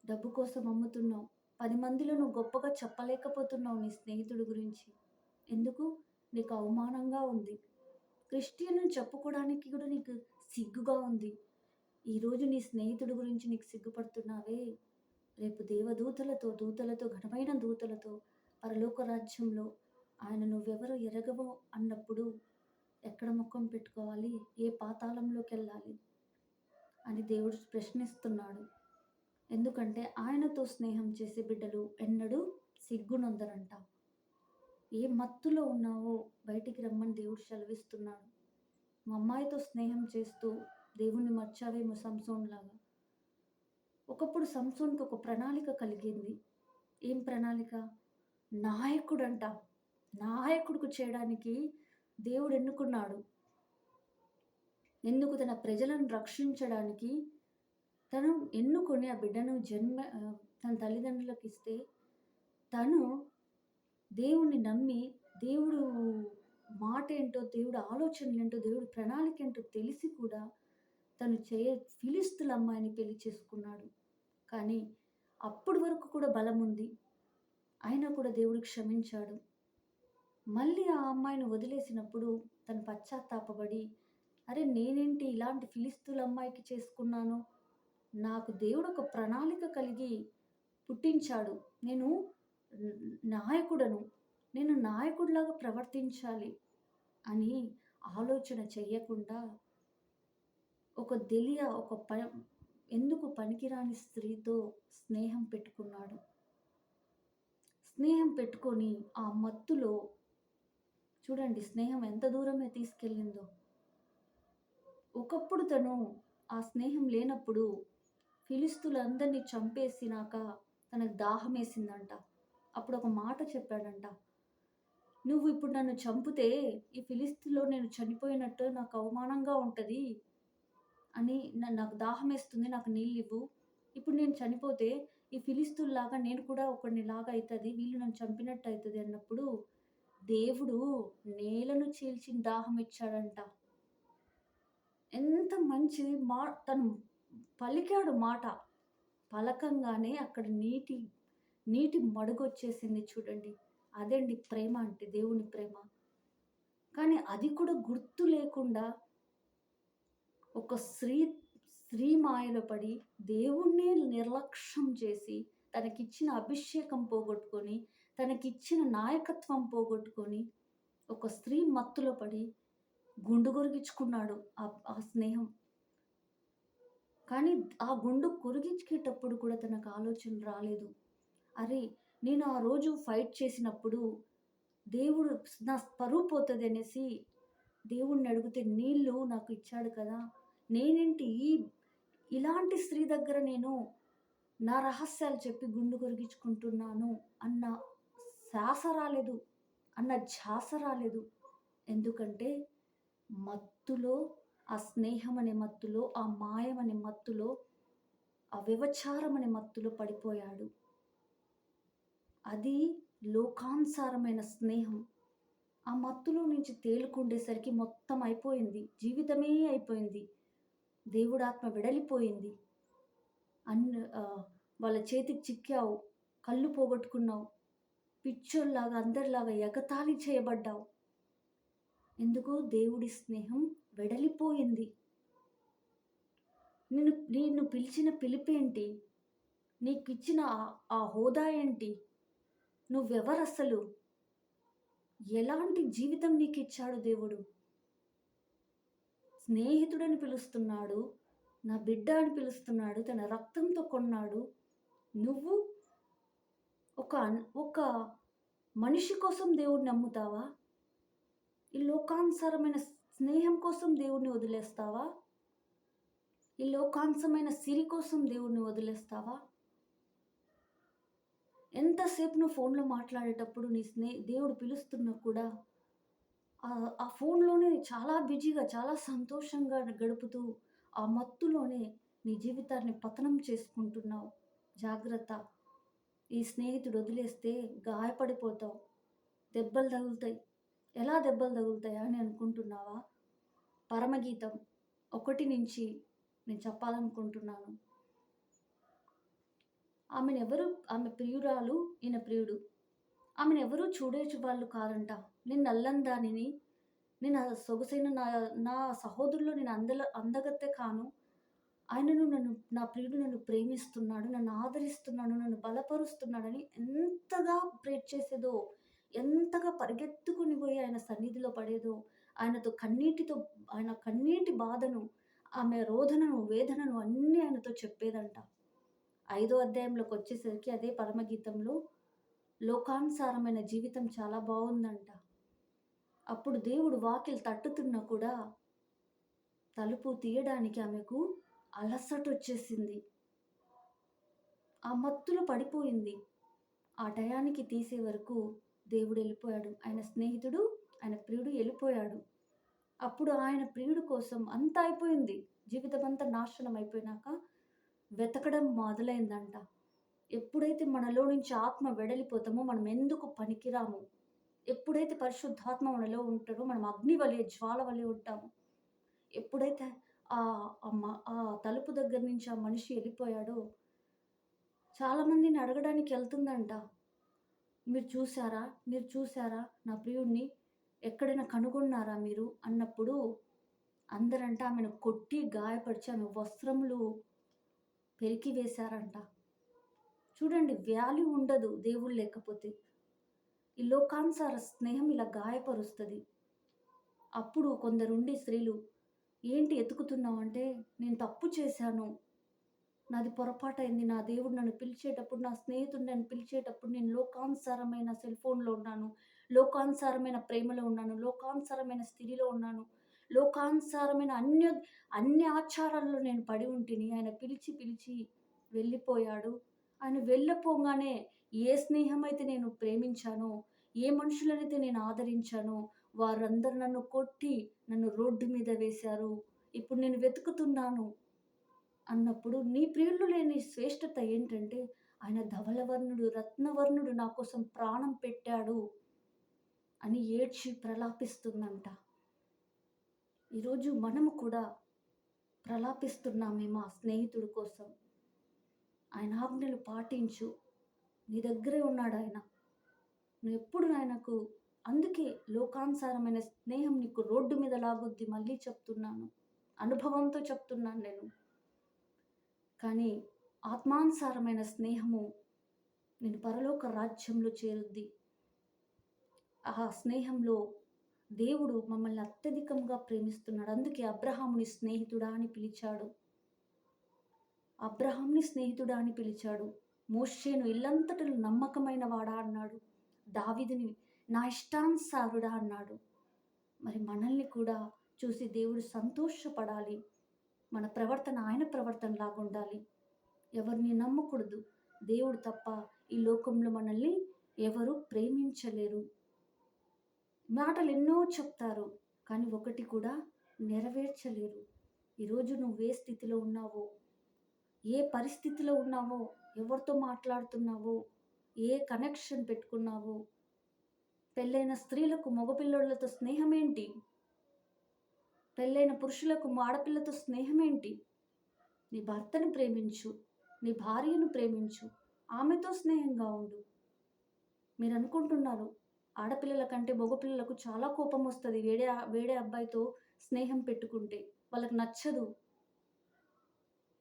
డబ్బు కోసం అమ్ముతున్నావు. 10 మందిలో నువ్వు గొప్పగా చెప్పలేకపోతున్నావు నీ స్నేహితుడి గురించి. ఎందుకు? నీకు అవమానంగా ఉంది. క్రిస్టియన్ అని చెప్పుకోవడానికి కూడా నీకు సిగ్గుగా ఉంది. ఈరోజు నీ స్నేహితుడి గురించి నీకు సిగ్గుపడుతున్నావే, రేపు దూతలతో ఘనమైన దూతలతో పరలోక రాజ్యంలో ఆయన నువ్వెవరో ఎరగవో అన్నప్పుడు ఎక్కడ ముఖం పెట్టుకోవాలి? ఏ పాతాళంలోకెళ్ళాలి? అని దేవుడు ప్రశ్నిస్తున్నాడు. ఎందుకంటే ఆయనతో స్నేహం చేసే బిడ్డలు ఎన్నడూ సిగ్గునొందరంట. ఏ మత్తులో ఉన్నావో బయటికి రమ్మని దేవుడు సెలవిస్తున్నాడు. నువ్వు అమ్మాయితో స్నేహం చేస్తూ దేవుణ్ణి మర్చావేమో సంసోన్‌లాగా. ఒకప్పుడు సంసోన్‌కి ఒక ప్రణాళిక కలిగింది. ఏం ప్రణాళిక? నాయకుడంట. నాయకుడుకు చేయడానికి దేవుడు ఎన్నుకున్నాడు. ఎందుకు? తన ప్రజలను రక్షించడానికి తను ఎన్నుకొని ఆ బిడ్డను తన తల్లిదండ్రులకు ఇస్తే, తను దేవుణ్ణి నమ్మి, దేవుడు మాటేంటో, దేవుడి ఆలోచనలేంటో, దేవుడి ప్రణాళికేంటో తెలిసి కూడా తను ఫిలిష్తుల అమ్మాయిని పెళ్లి చేసుకున్నాడు. కానీ అప్పటి వరకు కూడా బలముంది. అయినా కూడా దేవుడు క్షమించాడు. మళ్ళీ ఆ అమ్మాయిని వదిలేసినప్పుడు తను పశ్చాత్తాపపడి, అరే నేనేంటి ఇలాంటి ఫిలిష్తుల అమ్మాయికి చేసుకున్నాను? నాకు దేవుడు ఒక ప్రణాళిక కలిగి పుట్టించాడు. నాయకుడను. నేను నాయకుడిలాగా ప్రవర్తించాలి అని ఆలోచన చెయ్యకుండా ఒక ఎందుకు పనికిరాని స్త్రీతో స్నేహం పెట్టుకున్నాడు. స్నేహం పెట్టుకొని ఆ మత్తులో చూడండి స్నేహం ఎంత దూరమే తీసుకెళ్ళిందో. ఒకప్పుడు తను ఆ స్నేహం లేనప్పుడు ఫిలిష్తులందరిని చంపేసినాక తనకు దాహమేసిందంట. అప్పుడు ఒక మాట చెప్పాడంట. "నువ్వు ఇప్పుడు నన్ను చంపితే ఈ ఫిలిష్తీన్‌లో నేను చనిపోయినట్టు నాకు అవమానంగా ఉంటది. నాకు దాహమేస్తుంది. నాకు నీళ్ళివ్వు. ఇప్పుడు నేను చనిపోతే ఈ ఫిలిష్తీయుల్లాగా నేను కూడా ఒకడినిలాగా అయితది. వీళ్ళు నన్ను చంపినట్టు అయితది" అన్నప్పుడు దేవుడు నేలను చీల్చి దాహం ఇచ్చాడంట. ఎంత మంచి తను పలికాడు మాట. పలకంగానే అక్కడ నీటి మడుగొచ్చేసింది చూడండి. అదండి ప్రేమ అంటే, దేవుని ప్రేమ. కానీ అది కూడా గుర్తు లేకుండా ఒక స్త్రీ మాయలో పడి దేవుణ్ణే నిర్లక్ష్యం చేసి, తనకిచ్చిన అభిషేకం పోగొట్టుకొని, తనకిచ్చిన నాయకత్వం పోగొట్టుకొని, ఒక స్త్రీ మత్తులో పడి గుండు కొరిగించుకున్నాడు ఆ స్నేహం. కానీ ఆ గుండు కొరిగించుకేటప్పుడు కూడా తనకు ఆలోచన రాలేదు. అరే! నేను ఆ రోజు ఫైట్ చేసినప్పుడు దేవుడు నా పరువు పోతదనేసి దేవుడిని అడిగితే నీళ్ళు నాకు ఇచ్చాడు కదా! నేనేంటి ఇలాంటి స్త్రీ దగ్గర నేను నా రహస్యాలు చెప్పి గుండు కొరిగించుకుంటున్నాను అన్న శ్వాస రాలేదు. అన్న ధ్యాస రాలేదు. ఎందుకంటే మత్తులో, ఆ స్నేహం అనే మత్తులో, ఆ మాయం అనే మత్తులో, ఆ వ్యభిచారం అనే మత్తులో పడిపోయాడు. అది లోకానుసారమైన స్నేహం. ఆ మత్తులో నుంచి తేలుకుండేసరికి మొత్తం అయిపోయింది. జీవితమే అయిపోయింది. దేవుడాత్మ వెడలిపోయింది. వాళ్ళ చేతికి చిక్కావు. కళ్ళు పోగొట్టుకున్నావు. పిచ్చోల్లాగా అందరిలాగా ఎగతాళి చేయబడ్డావు. ఎందుకు? దేవుడి స్నేహం వెడలిపోయింది. నిన్ను పిలిచిన పిలుపేంటి? నీకిచ్చిన ఆ హోదా ఏంటి? నువ్వెవరసలు? ఎలాంటి జీవితం నీకిచ్చాడు దేవుడు? స్నేహితుడని పిలుస్తున్నాడు. నా బిడ్డ అని పిలుస్తున్నాడు. తన రక్తంతో కొన్నాడు. నువ్వు ఒక మనిషి కోసం దేవుడిని నమ్ముతావా? ఈ లోకానుసారమైన స్నేహం కోసం దేవుడిని వదిలేస్తావా? ఈ లోకాంశమైన సిరి కోసం దేవుడిని వదిలేస్తావా? ఎంతసేపు నువ్వు ఫోన్‌లో మాట్లాడేటప్పుడు దేవుడు పిలుస్తున్నా కూడా ఆ ఫోన్‌లోనే చాలా బిజీగా, చాలా సంతోషంగా గడుపుతూ, ఆ మత్తులోనే నీ జీవితాన్ని పతనం చేసుకుంటున్నావు. జాగ్రత్త. ఈ స్నేహితుడు వదిలేస్తే గాయపడిపోతావు. దెబ్బలు తగులుతాయి. ఎలా దెబ్బలు తగులుతాయా అని అనుకుంటున్నావా? పరమగీతం 1 నుంచి నేను చెప్పాలనుకుంటున్నాను. ఆమె ప్రియురాలు, ఈయన ప్రియుడు. ఆమెనెవరూ చూడేటి వాళ్ళు కాదంట. నేను నల్లందానిని, నేను సొగసైన నా సహోదరుల్లో నేను అందగత్తె కాను. నా ప్రియుడు నన్ను ప్రేమిస్తున్నాడు, నన్ను ఆదరిస్తున్నాడు, నన్ను బలపరుస్తున్నాడని ఎంతగా ప్రేర్ చేసేదో, ఎంతగా పరిగెత్తుకుని పోయి ఆయన సన్నిధిలో పడేదో, ఆయన కన్నీటి బాధను, ఆమె రోదనను, వేదనను అన్నీ ఆయనతో చెప్పేదంట. 5వ అధ్యాయంలోకొచ్చేసరికి అదే పరమగీతంలో లోకానుసారమైన జీవితం చాలా బావుందంట. అప్పుడు దేవుడు వాకిలి తట్టుతున్నా కూడా తలుపు తీయడానికి ఆమెకు అలసటొచ్చేసింది. ఆ మత్తులో పడిపోయింది. ఆ టయానికి తీసే వరకు దేవుడెళ్ళిపోయాడు. ఆయన స్నేహితుడు, ఆయన ప్రియుడు ఎళ్ళిపోయాడు. అప్పుడు ఆయన ప్రియుడు కోసం అంతా అయిపోయింది. జీవితమంతా నాశనం అయిపోయినాక వెతకడం మొదలైందంట. ఎప్పుడైతే మనలో నుంచి ఆత్మ వెడలిపోతామో మనం ఎందుకు పనికిరాము. ఎప్పుడైతే పరిశుద్ధాత్మ మనలో ఉంటాడో మనం అగ్ని వలె, జ్వాల వలె ఉంటాము. ఎప్పుడైతే ఆ తలుపు దగ్గర నుంచి ఆ మనిషి ఎళ్ళిపోయాడో చాలామందిని అడగడానికి ఎళ్తుందంట. మీరు చూసారా? మీరు చూసారా? నా ప్రియుడిని ఎక్కడైనా కనుగొన్నారా మీరు? అన్నప్పుడు అందరంట ఆమెను కొట్టి, గాయపరిచి ఆమె వస్త్రములు పెరికి వేశారంట. చూడండి వాల్యూ ఉండదు దేవుడు లేకపోతే. ఈ లోకానుసార స్నేహం ఇలా గాయపరుస్తది. అప్పుడు కొందరుండి స్త్రీలు, "ఏంటి ఎతుకుతున్నావు?" అంటే, "నేను తప్పు చేశాను. నాది పొరపాటయింది. నా దేవుడు నన్ను పిలిచేటప్పుడు, నా స్నేహితుడు నన్ను పిలిచేటప్పుడు నేను లోకానుసారమైన సెల్ ఫోన్‌లో ఉన్నాను. లోకానుసారమైన ప్రేమలో ఉన్నాను. లోకానుసారమైన స్థితిలో ఉన్నాను. లోకానుసారమైన అన్ని ఆచారాల్లో నేను పడి ఉంటిని. ఆయన పిలిచి, పిలిచి వెళ్ళిపోయాడు. ఆయన వెళ్ళిపోంగానే ఏ స్నేహమైతే నేను ప్రేమించానో, ఏ మనుషులనైతే నేను ఆదరించానో, వారందరూ నన్ను కొట్టి, నన్ను రోడ్డు మీద వేశారు. ఇప్పుడు నేను వెతుకుతున్నాను." అన్నప్పుడు నీ ప్రియుల్లో లేని శ్రేష్ఠత ఏంటంటే, ఆయన ధవళవర్ణుడు, రత్నవర్ణుడు నా కోసం ప్రాణం పెట్టాడు అని ఏడ్చి ప్రలాపిస్తుందంట. ఈరోజు మనము కూడా ప్రలాపిస్తున్నామేమో ఆ స్నేహితుడి కోసం. ఆయన ఆజ్ఞలు పాటించు. నీ దగ్గరే ఉన్నాడాయన. నువ్వెప్పుడు ఆయనకు అందుకే లోకానుసారమైన స్నేహం నీకు రోడ్డు మీద లాగుద్ది. మళ్ళీ చెప్తున్నాను. అనుభవంతో చెప్తున్నాను నేను. కానీ ఆత్మానుసారమైన స్నేహము నిన్ను పరలోక రాజ్యంలో చేరుద్ది. ఆ స్నేహంలో దేవుడు మమ్మల్ని అత్యధికంగా ప్రేమిస్తున్నాడు. అందుకే అబ్రహాముని స్నేహితుడా అని పిలిచాడు. అబ్రహాంని స్నేహితుడా అని పిలిచాడు. మోషేను ఇల్లంతటిలో నమ్మకమైన వాడా అన్నాడు. దావీదుని నా ఇష్టానుసారుడా అన్నాడు. మరి మనల్ని కూడా చూసి దేవుడు సంతోషపడాలి. మన ప్రవర్తన ఆయన ప్రవర్తనలాగా ఉండాలి. ఎవరిని నమ్మకూడదు. దేవుడు తప్ప ఈ లోకంలో మనల్ని ఎవరు ప్రేమించలేరు. మాటలు ఎన్నో చెప్తారు. కానీ ఒకటి కూడా నెరవేర్చలేరు. ఈరోజు నువ్వు ఏ స్థితిలో ఉన్నావో, ఏ పరిస్థితిలో ఉన్నావో, ఎవరితో మాట్లాడుతున్నావో, ఏ కనెక్షన్ పెట్టుకున్నావో, పెళ్ళైన స్త్రీలకు మగపిల్లోళ్ళతో స్నేహమేంటి? పెళ్ళైన పురుషులకు ఆడపిల్లతో స్నేహమేంటి? నీ భర్తని ప్రేమించు. నీ భార్యను ప్రేమించు. ఆమెతో స్నేహంగా ఉండు. మీరనుకుంటున్నారు, ఆడపిల్లల కంటే మగపిల్లలకు చాలా కోపమొస్తది. వేడే అబ్బాయితో స్నేహం పెట్టుకుంటే. వాళ్ళకి నచ్చదు.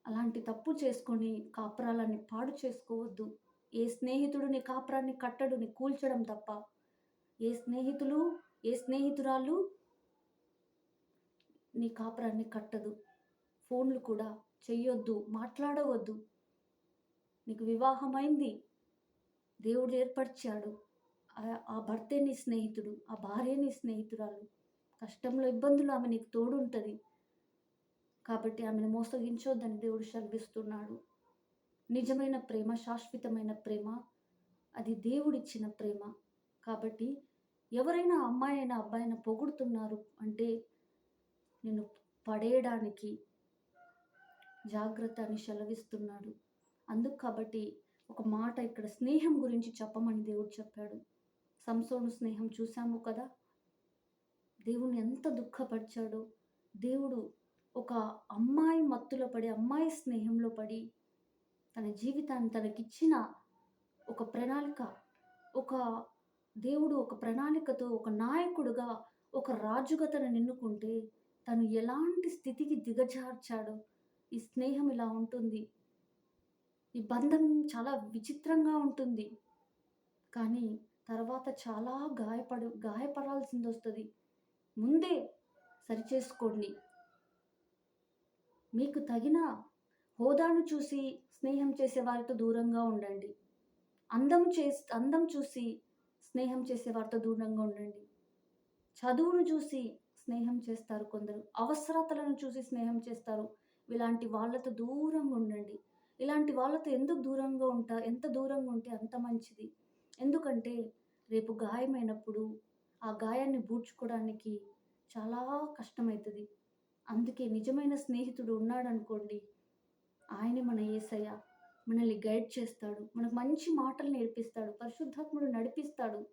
అలాంటి తప్పు చేసుకొని కాపురాలని పాడు చేసుకోవద్దు. ఏ స్నేహితుడు నీ కాపురాన్ని కట్టడు, నీ కూల్చడం తప్ప. ఏ స్నేహితులు, ఏ స్నేహితురాలు నీ కాపురాన్ని కట్టదు. ఫోన్లు కూడా చెయ్యొద్దు, మాట్లాడవద్దు. నీకు వివాహమైంది. దేవుడు ఏర్పరిచాడు. ఆ భర్తే నీ స్నేహితుడు. ఆ భార్యే నీ స్నేహితురాలు. కష్టంలో, ఇబ్బందులు ఆమె నీకు తోడుంటది. కాబట్టి ఆమెను మోసగించొద్దని దేవుడు శపిస్తున్నాడు. నిజమైన ప్రేమ, శాశ్వతమైన ప్రేమ, అది దేవుడిచ్చిన ప్రేమ. కాబట్టి ఎవరైనా అమ్మాయైనా, అబ్బాయైనా పొగుడుతున్నారు అంటే నిన్ను పడేయడానికి జాగ్రత్త అని సెలవిస్తున్నాడు. అందుకు కాబట్టి ఒక మాట ఇక్కడ స్నేహం గురించి చెప్పమని దేవుడు చెప్పాడు. సంసోను స్నేహం చూసాము కదా! దేవుణ్ణి ఎంత దుఃఖపరిచాడో. దేవుడు ఒక అమ్మాయి మత్తులో పడి, అమ్మాయి స్నేహంలో పడి, తన జీవితాన్ని తనకిచ్చిన ఒక ప్రణాళిక, ఒక దేవుడు ఒక ప్రణాళికతో ఒక నాయకుడుగా, ఒక రాజుగా తనను ఎన్నుకుంటే, తను ఎలాంటి స్థితికి దిగజార్చాడో. ఈ స్నేహం ఇలా ఉంటుంది. ఈ బంధం చాలా విచిత్రంగా ఉంటుంది. కానీ తర్వాత చాలా గాయపడాల్సిందొస్తది. ముందే సరిచేసుకోండి. మీకు తగిన హోదాను చూసి స్నేహం చేసే వారితో దూరంగా ఉండండి. అందం చూసి స్నేహం చేసే వారితో దూరంగా ఉండండి. చదువును చూసి స్నేహం చేస్తారు కొందరు. అవసరతలను చూసి స్నేహం చేస్తారు. ఇలాంటి వాళ్ళతో దూరంగా ఉండండి. ఇలాంటి వాళ్ళతో ఎంత దూరంగా ఉంటే అంత మంచిది. ఎందుకంటే రేపు గాయమైనప్పుడు ఆ గాయాన్ని పూడ్చుకోవడానికి చాలా కష్టమైతది. అందుకే నిజమైన స్నేహితుడు ఉన్నాడనుకోండి, ఆయనే మన యేసయ్య. మనల్ని గైడ్ చేస్తాడు. మనకు మంచి మాటలు నేర్పిస్తాడు. పరిశుద్ధాత్ముడు నడిపిస్తాడు.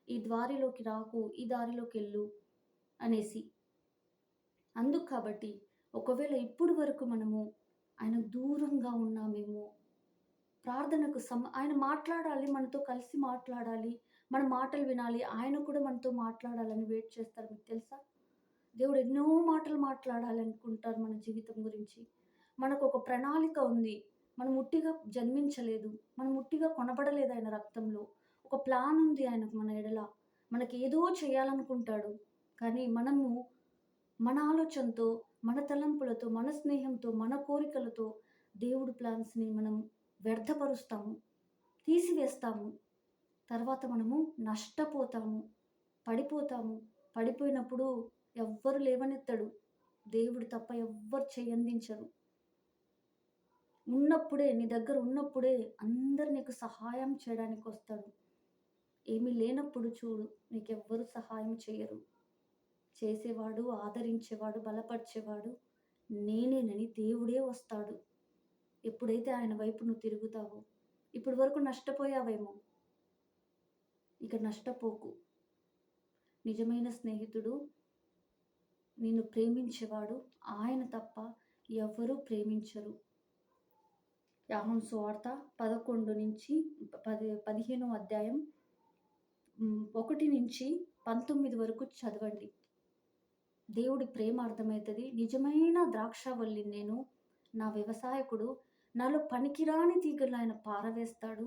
ఈ దారిలోకి రాకు, ఈ దారిలోకెళ్ళు అనేసి. అందుకు కాబట్టి ఒకవేళ ఇప్పుడు వరకు మనము ఆయనకు దూరంగా ఉన్నామేమో, ప్రార్థనకు ఆయన మాట్లాడాలి, మనతో కలిసి మాట్లాడాలి. మన మాటలు వినాలి. ఆయన కూడా మనతో మాట్లాడాలని వెయిట్ చేస్తారు. మీకు తెలుసా? దేవుడు ఎన్నో మాటలు మాట్లాడాలనుకుంటారు మన జీవితం గురించి. మనకొక ప్రణాళిక ఉంది. మనం ఉట్టిగా జన్మించలేదు. మనం ఉట్టిగా కొనబడలేదు ఆయన రక్తంలో. ఒక ప్లాన్ ఉంది ఆయనకు మన ఎడల. మనకేదో చేయాలనుకుంటాడు. కానీ మనము మన ఆలోచనతో, మన తలంపులతో, మన స్నేహంతో, మన కోరికలతో దేవుడి ప్లాన్స్‌ని మనం వ్యర్థపరుస్తాము, తీసివేస్తాము. తర్వాత మనము నష్టపోతాము, పడిపోతాము. పడిపోయినప్పుడు ఎవ్వరు లేవనెత్తడు. దేవుడు తప్ప ఎవ్వరు చెయ్యందించరు. ఉన్నప్పుడే నీ దగ్గర ఉన్నప్పుడే అందరూ నీకు సహాయం చేయడానికొస్తాడు. ఏమీ లేనప్పుడు చూడు నీకెవ్వరు సహాయం చెయ్యరు. చేసేవాడు, ఆదరించేవాడు, బలపరిచేవాడు నేనేనని దేవుడే వస్తాడు. ఎప్పుడైతే ఆయన వైపు నువ్వు తిరుగుతావో, ఇప్పటి వరకు నష్టపోయావేమో, ఇక నష్టపోకు. నిజమైన స్నేహితుడు నిన్ను ప్రేమించేవాడు ఆయన తప్ప ఎవ్వరూ ప్రేమించరు. యోహాను సువార్త 11 నుంచి 15వ అధ్యాయం 1 నుంచి 19 వరకు చదవండి. దేవుడి ప్రేమ అర్థమైతది. నిజమైన ద్రాక్షావల్లిని నేను, నా వ్యవసాయకుడు నాలో పనికిరాని తీగలు ఆయన పారవేస్తాడు.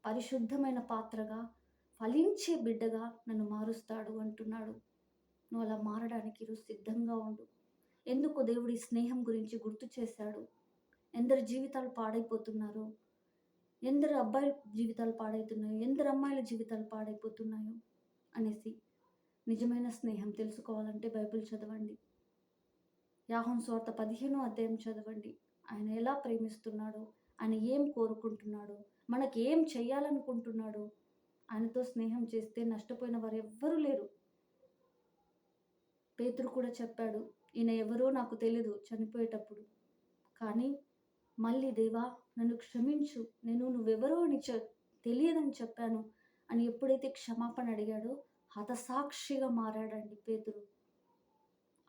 పరిశుద్ధమైన పాత్రగా, ఫలించే బిడ్డగా నన్ను మారుస్తాడు అంటున్నాడు. నువ్వు అలా మారడానికి ఈరోజు సిద్ధంగా ఉండు. ఎందుకు దేవుడి స్నేహం గురించి గుర్తు చేశాడు. ఎందరి జీవితాలు పాడైపోతున్నారో, ఎందరు అబ్బాయిల జీవితాలు పాడైతున్నాయో, ఎందరు అమ్మాయిల జీవితాలు పాడైపోతున్నాయో అనేసి. నిజమైన స్నేహం తెలుసుకోవాలంటే బైబిల్ చదవండి. యోహాను సువార్త 15వ అధ్యాయం చదవండి. ఆయన ఎలా ప్రేమిస్తున్నాడో, ఆయన ఏం కోరుకుంటున్నాడో, మనకి ఏం చేయాలనుకుంటున్నాడో, ఆయనతో స్నేహం చేస్తే నష్టపోయిన వారు ఎవ్వరూ లేరు. పేతురు కూడా చెప్పాడు, ఈయన ఎవరో నాకు తెలీదు చనిపోయేటప్పుడు. కానీ మళ్ళీ దేవా నన్ను క్షమించు, నేను నువ్వెవరో అని తెలియదని చెప్పాను అని ఎప్పుడైతే క్షమాపణ అడిగాడో హతసాక్షిగా మారాడండి పేతురు.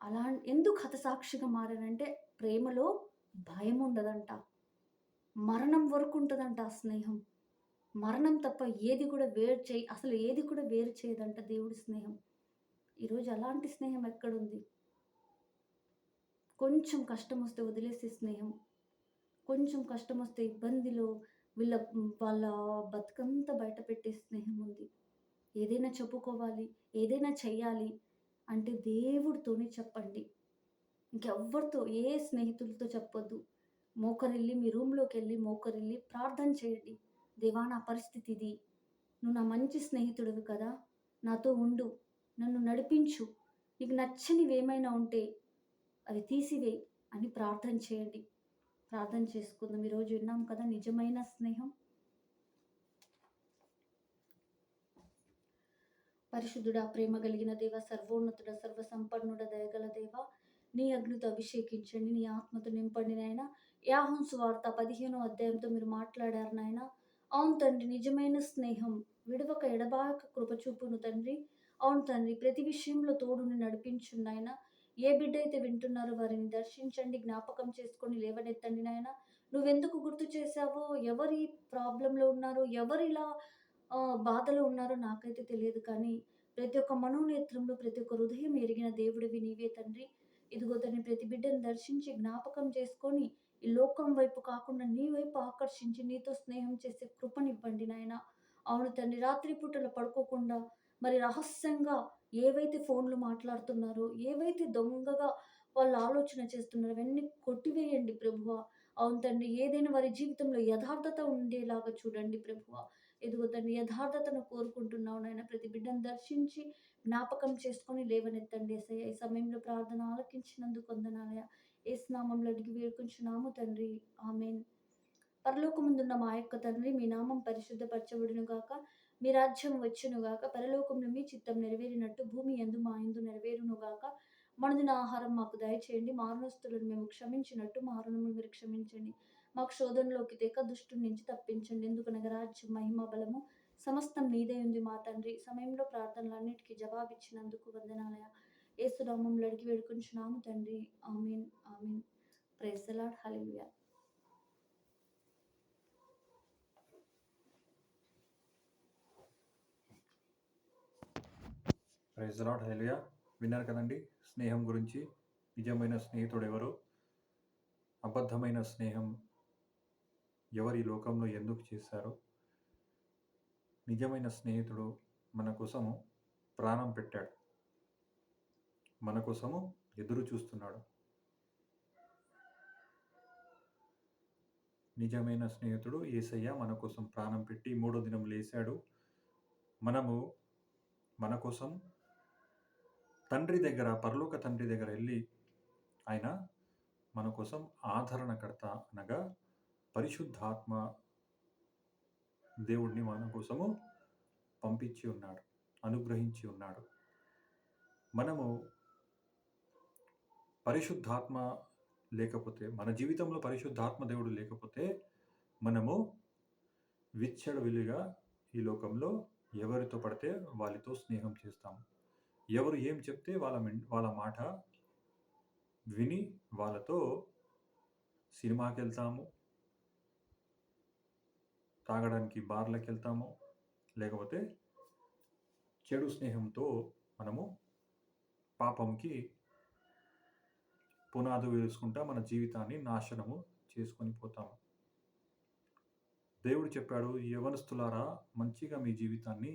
అలా ఎందుకు హతసాక్షిగా మారాడంటే ప్రేమలో భయం ఉండదంట. మరణం వరకు ఉంటదంట ఆ స్నేహం. మరణం తప్ప అసలు ఏది కూడా వేరు చేయదంట దేవుడి స్నేహం. ఈరోజు అలాంటి స్నేహం ఎక్కడుంది? కొంచెం కష్టం వస్తే వదిలేసే స్నేహం, కొంచెం కష్టం వస్తే ఇబ్బందిలో వాళ్ళ బతుకంతా బయట పెట్టే స్నేహం ఉంది. ఏదైనా చెప్పుకోవాలి, ఏదైనా చెయ్యాలి అంటే దేవుడితోనే చెప్పండి. ఇంకెవ్వరితో ఏ స్నేహితులతో చెప్పొద్దు. మోకరిల్లి మీ రూమ్‌లోకెళ్ళి మోకరిల్లి ప్రార్థన చేయండి. దేవా నా పరిస్థితి ఇది. నువ్వు నా మంచి స్నేహితుడివి కదా! నాతో ఉండు. నన్ను నడిపించు. నీకు నచ్చనివేమైనా ఉంటే అవి తీసివేయి అని ప్రార్థన చేయండి. ప్రార్థన చేసుకుందాం. ఈరోజు విన్నాం కదా నిజమైన స్నేహం. పరిశుద్ధుడా, ప్రేమ కలిగిన దేవ, సర్వోన్నతుడ, సర్వసంపన్నుడ, దయగల దేవ, నీ అగ్నితో అభిషేకించండి, నీ ఆత్మతో నింపండి నాయన. యోహాను సువార్త 15వ అధ్యాయంతో మీరు మాట్లాడారు నాయన. అవును తండ్రి, నిజమైన స్నేహం విడవక ఎడబాక కృప చూపును తండ్రి. అవును తండ్రి, ప్రతి విషయంలో తోడుని నడిపించు నాయన. ఏ బిడ్డ అయితే వింటున్నారో వారిని దర్శించండి, జ్ఞాపకం చేసుకొని లేవనెత్తండి నాయన. నువ్వెందుకు గుర్తు చేశావో, ఎవరి ప్రాబ్లంలో ఉన్నారో, ఎవరిలా బాధలో ఉన్నారో నాకైతే తెలియదు కానీ, ప్రతి ఒక్క మనోనేత్రంలో, ప్రతి ఒక్క హృదయం ఎరిగిన దేవుడివి నీవే తండ్రి. ఇదిగో తండ్రి, ప్రతి బిడ్డను దర్శించి జ్ఞాపకం చేసుకొని, ఈ లోకం వైపు కాకుండా నీ వైపు ఆకర్షించి నీతో స్నేహం చేసే కృపనివ్వండి నాయన. అవును తండ్రి, రాత్రి పూటలు పడుకోకుండా మరి రహస్యంగా ఏవైతే ఫోన్లు మాట్లాడుతున్నారో, ఏవైతే దొంగగా వాళ్ళు ఆలోచన చేస్తున్నారో అవన్నీ కొట్టివేయండి ప్రభువా. అవును తండ్రి, ఏదైనా వారి జీవితంలో యథార్థత ఉండేలాగా చూడండి ప్రభువా. ఇదిగో తండ్రి, యథార్థతను కోరుకుంటున్నావు నాయన. ప్రతి బిడ్డను దర్శించి జ్ఞాపకం చేసుకొని లేవనెత్తండి యేసయ్య. ఈ సమయంలో ప్రార్థన ఆలకించినందుకు వందనాలయ. యేసు నామములో అడిగి వేడుకుంటున్నాము తండ్రి. ఆమేన్. పరలోకమందున్న మా యొక్క తండ్రి, మీ నామం పరిశుద్ధపరచబడును గాక, మీ రాజ్యం వచ్చును గాక, పరలోకంలో మీ చిత్తం నెరవేరినట్టు భూమి యందు మా యందు నెరవేరును గాక. మనదిన ఆహారం మాకు దయచేయండి, మా రుణస్థులను మేము క్షమించినట్టు మా రుణములు మీరు క్షమించండి. మాకు శోధనలోకి తేక దుష్టుని నుంచి తప్పించండి. ఎందుకనగా రాజ్యం, మహిమ, బలము సమస్తం నీదే ఉంది మా తండ్రి. సమయంలో ప్రార్థనలన్నిటికీ జవాబిచ్చినందుకు వందనాలయ. యేసు నామములో అడిగి వేడుకుంటున్నాము తండ్రి. Amen. Amen. Praise the Lord. Hallelujah. Praise the Lord. Hallelujah. విన్నారు కదండి స్నేహం గురించి. నిజమైన స్నేహితుడు ఎవరు, అబద్ధమైన స్నేహం ఎవరు ఈ లోకంలో ఎందుకు చేశారో. నిజమైన స్నేహితుడు మన కోసము ప్రాణం పెట్టాడు. మన కోసము ఎదురు చూస్తున్నాడు. నిజమైన స్నేహితుడు యేసయ్య మన కోసం ప్రాణం పెట్టి మూడో దినం లేచాడు. మనము మన కోసం తండ్రి దగ్గర, పరలోక తండ్రి దగ్గర ఎళ్లి ఆయన మన కోసం ఆదరణకర్త అనగా పరిశుద్ధాత్మ దేవుడిని మన కోసము పంపించి ఉన్నాడు, అనుగ్రహించి ఉన్నాడు. మనము పరిశుద్ధాత్మ లేకపోతే, మన జీవితంలో పరిశుద్ధాత్మ దేవుడు లేకపోతే మనము విచ్చలవిడిగా ఈ లోకంలో ఎవరితో పడితే వాళ్ళతో స్నేహం చేస్తాము. ఎవరు ఏం చెప్తే వాళ్ళ మాట విని వాళ్ళతో సినిమాకెళ్తాము, తాగడానికి బార్‌లకెళ్తాము, లేకపోతే చెడు స్నేహంతో మనము పాపంకి పునాది వేసుకుంటా మన జీవితాన్ని నాశనము చేసుకొని పోతాము. దేవుడు చెప్పాడు, యవ్వనస్తులారా మంచిగా మీ జీవితాన్ని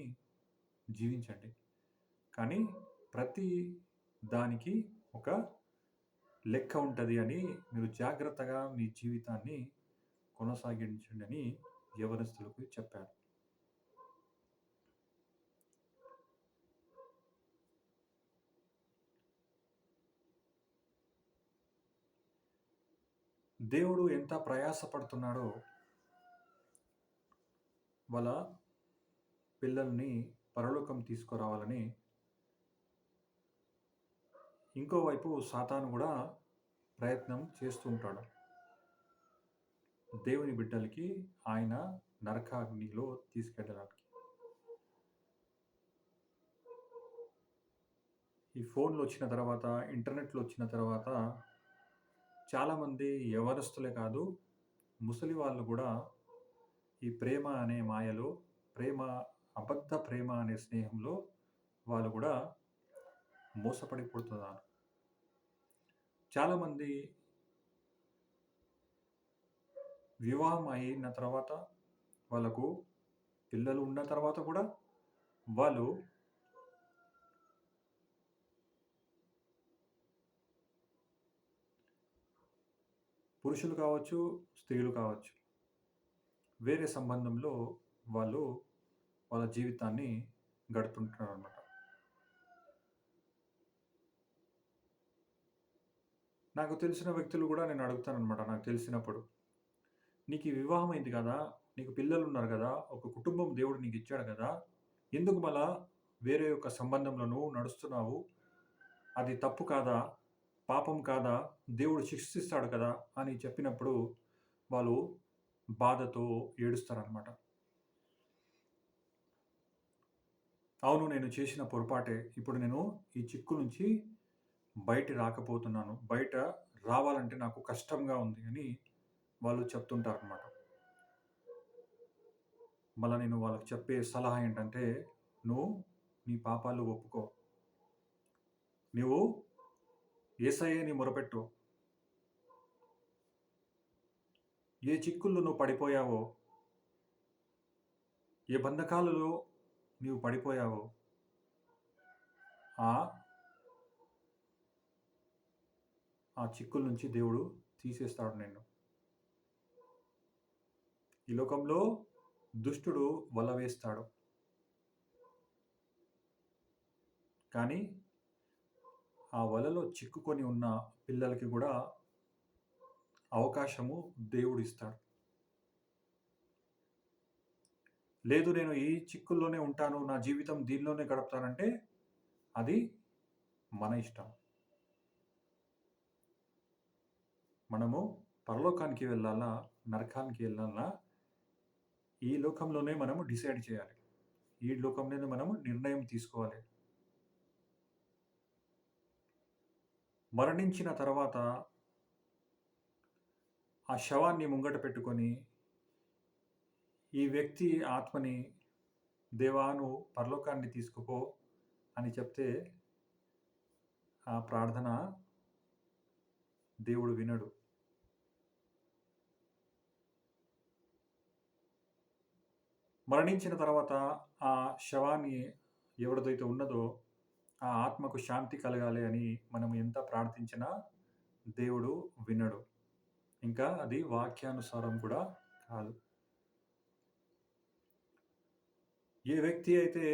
జీవించండి. కానీ ప్రతి దానికి ఒక లెక్క ఉంటది అని మీరు జాగ్రత్తగా మీ జీవితాన్ని కొనసాగించండి అని యవ్వనస్తులకు చెప్పాడు. దేవుడు ఎంత ప్రయాసపడుతున్నాడో వాళ్ళ పిల్లల్ని పరలోకం తీసుకురావాలని, ఇంకోవైపు సాతాను కూడా ప్రయత్నం చేస్తూ ఉంటాడు. దేవుని బిడ్డలకి ఆయన నరకాగ్నిలో తీసుకెళ్ళడానికి. ఈ ఫోన్లు వచ్చిన తర్వాత, ఇంటర్నెట్లు వచ్చిన తర్వాత చాలామంది యవ్వనస్తులే కాదు, ముసలి వాళ్ళు కూడా ఈ ప్రేమ అనే మాయలో, ప్రేమ అబద్ధ ప్రేమ అనే స్నేహంలో వాళ్ళు కూడా మోసపడిపోతున్నారు. చాలామంది వివాహం అయిన తర్వాత, వాళ్ళకు పిల్లలు ఉన్న తర్వాత కూడా వాళ్ళు పురుషులు కావచ్చు, స్త్రీలు కావచ్చు, వేరే సంబంధంలో వాళ్ళు వాళ్ళ జీవితాన్ని గడుపుతుంటారనమాట. నాకు తెలిసిన వ్యక్తులు కూడా నేను అడుగుతాననమాట నాకు తెలిసినప్పుడు. నీకు ఈ వివాహం అయింది కదా! నీకు పిల్లలున్నారు కదా! ఒక కుటుంబం దేవుడు నీకిచ్చాడు కదా! ఎందుకు మళ్ళా వేరే యొక్క సంబంధంలో నువ్వు నడుస్తున్నావు? అది తప్పు కాదా? పాపం కాదా? దేవుడు శిక్షిస్తాడు కదా! అని చెప్పినప్పుడు వాళ్ళు బాధతో ఏడుస్తారనమాట. అవును, నేను చేసిన పొరపాటే. ఇప్పుడు నేను ఈ చిక్కు నుంచి బయట రాకపోతున్నాను. బయట రావాలంటే నాకు కష్టంగా ఉంది అని వాళ్ళు చెప్తుంటారనమాట. మళ్ళా నేను వాళ్ళకి చెప్పే సలహా ఏంటంటే, నువ్వు నీ పాపాలు ఒప్పుకో. నువ్వు యేసయ్యని మొరపెట్టు. ఏ చిక్కుల్లో నువ్వు పడిపోయావో, ఏ బంధకాలలో నీవు పడిపోయావో, ఆ ఆ చిక్కుల నుంచి దేవుడు తీసేస్తాడు నిన్ను. ఈ లోకంలో దుష్టుడు వల వేస్తాడు. కానీ ఆ వలలో చిక్కుకొని ఉన్న పిల్లలకి కూడా అవకాశము దేవుడిస్తాడు. లేదు, నేను ఈ చిక్కుల్లోనే ఉంటాను, నా జీవితం దీనిలోనే గడుపుతానంటే అది మన ఇష్టం. మనము పరలోకానికి వెళ్ళాలా, నరకానికి వెళ్ళాలా, ఈ లోకంలోనే మనము డిసైడ్ చేయాలి. ఈ లోకంలోనే మనము నిర్ణయం తీసుకోవాలి. మరణించిన తర్వాత ఆ శవాన్ని ముంగట పెట్టుకొని, ఈ వ్యక్తి ఆత్మని దేవా నువ్వు పరలోకాన్ని తీసుకుపో అని చెప్తే ఆ ప్రార్థన దేవుడు వినడు. మరణించిన తర్వాత ఆ శవాన్ని ఎవరిదైతే ఉన్నదో ఆ ఆత్మకు శాంతి కలగాలి అని మనం ఎంత ప్రార్థించినా దేవుడు వినడు. ఇంకా అది వాక్యానుసారం కూడా కాదు. ఏ వ్యక్తి అయితే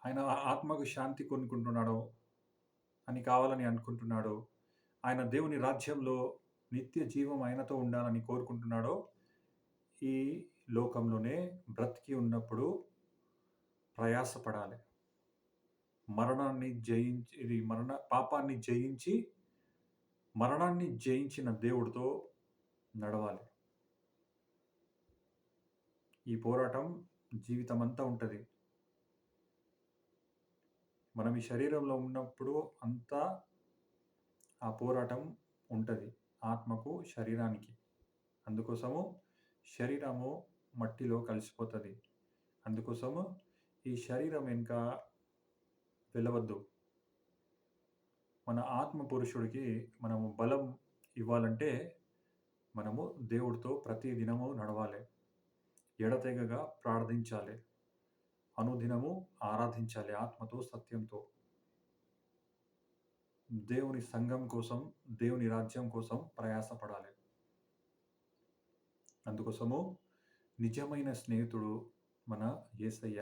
ఆయన ఆత్మకు శాంతి కొనుక్కుంటున్నాడో, అని కావాలని అనుకుంటున్నాడో, ఆయన దేవుని రాజ్యంలో నిత్య జీవం ఆయనతో ఉండాలని కోరుకుంటున్నాడో, ఈ లోకంలోనే బ్రతికి ఉన్నప్పుడు ప్రయాసపడాలి. పాపాన్ని జయించి, మరణాన్ని జయించిన దేవుడితో నడవాలి. ఈ పోరాటం జీవితమంతా ఉంటది. మనం ఈ శరీరంలో ఉన్నప్పుడు అంతా ఆ పోరాటం ఉంటది. ఆత్మకు, శరీరానికి. అందుకోసము శరీరము మట్టిలో కలిసిపోతది. అందుకోసము ఈ శరీరం వెనుక వెళ్ళవద్దు. మన ఆత్మ పురుషుడికి మనము బలం ఇవ్వాలంటే, మనము దేవుడితో ప్రతి దినము నడవాలి. ఎడతెగక ప్రార్థించాలి. అనుదినము ఆరాధించాలి ఆత్మతో, సత్యంతో. దేవుని సంఘం కోసం, దేవుని రాజ్యం కోసం ప్రయాసపడాలి. అందుకోసము నిజమైన స్నేహితుడు మన యేసయ్య.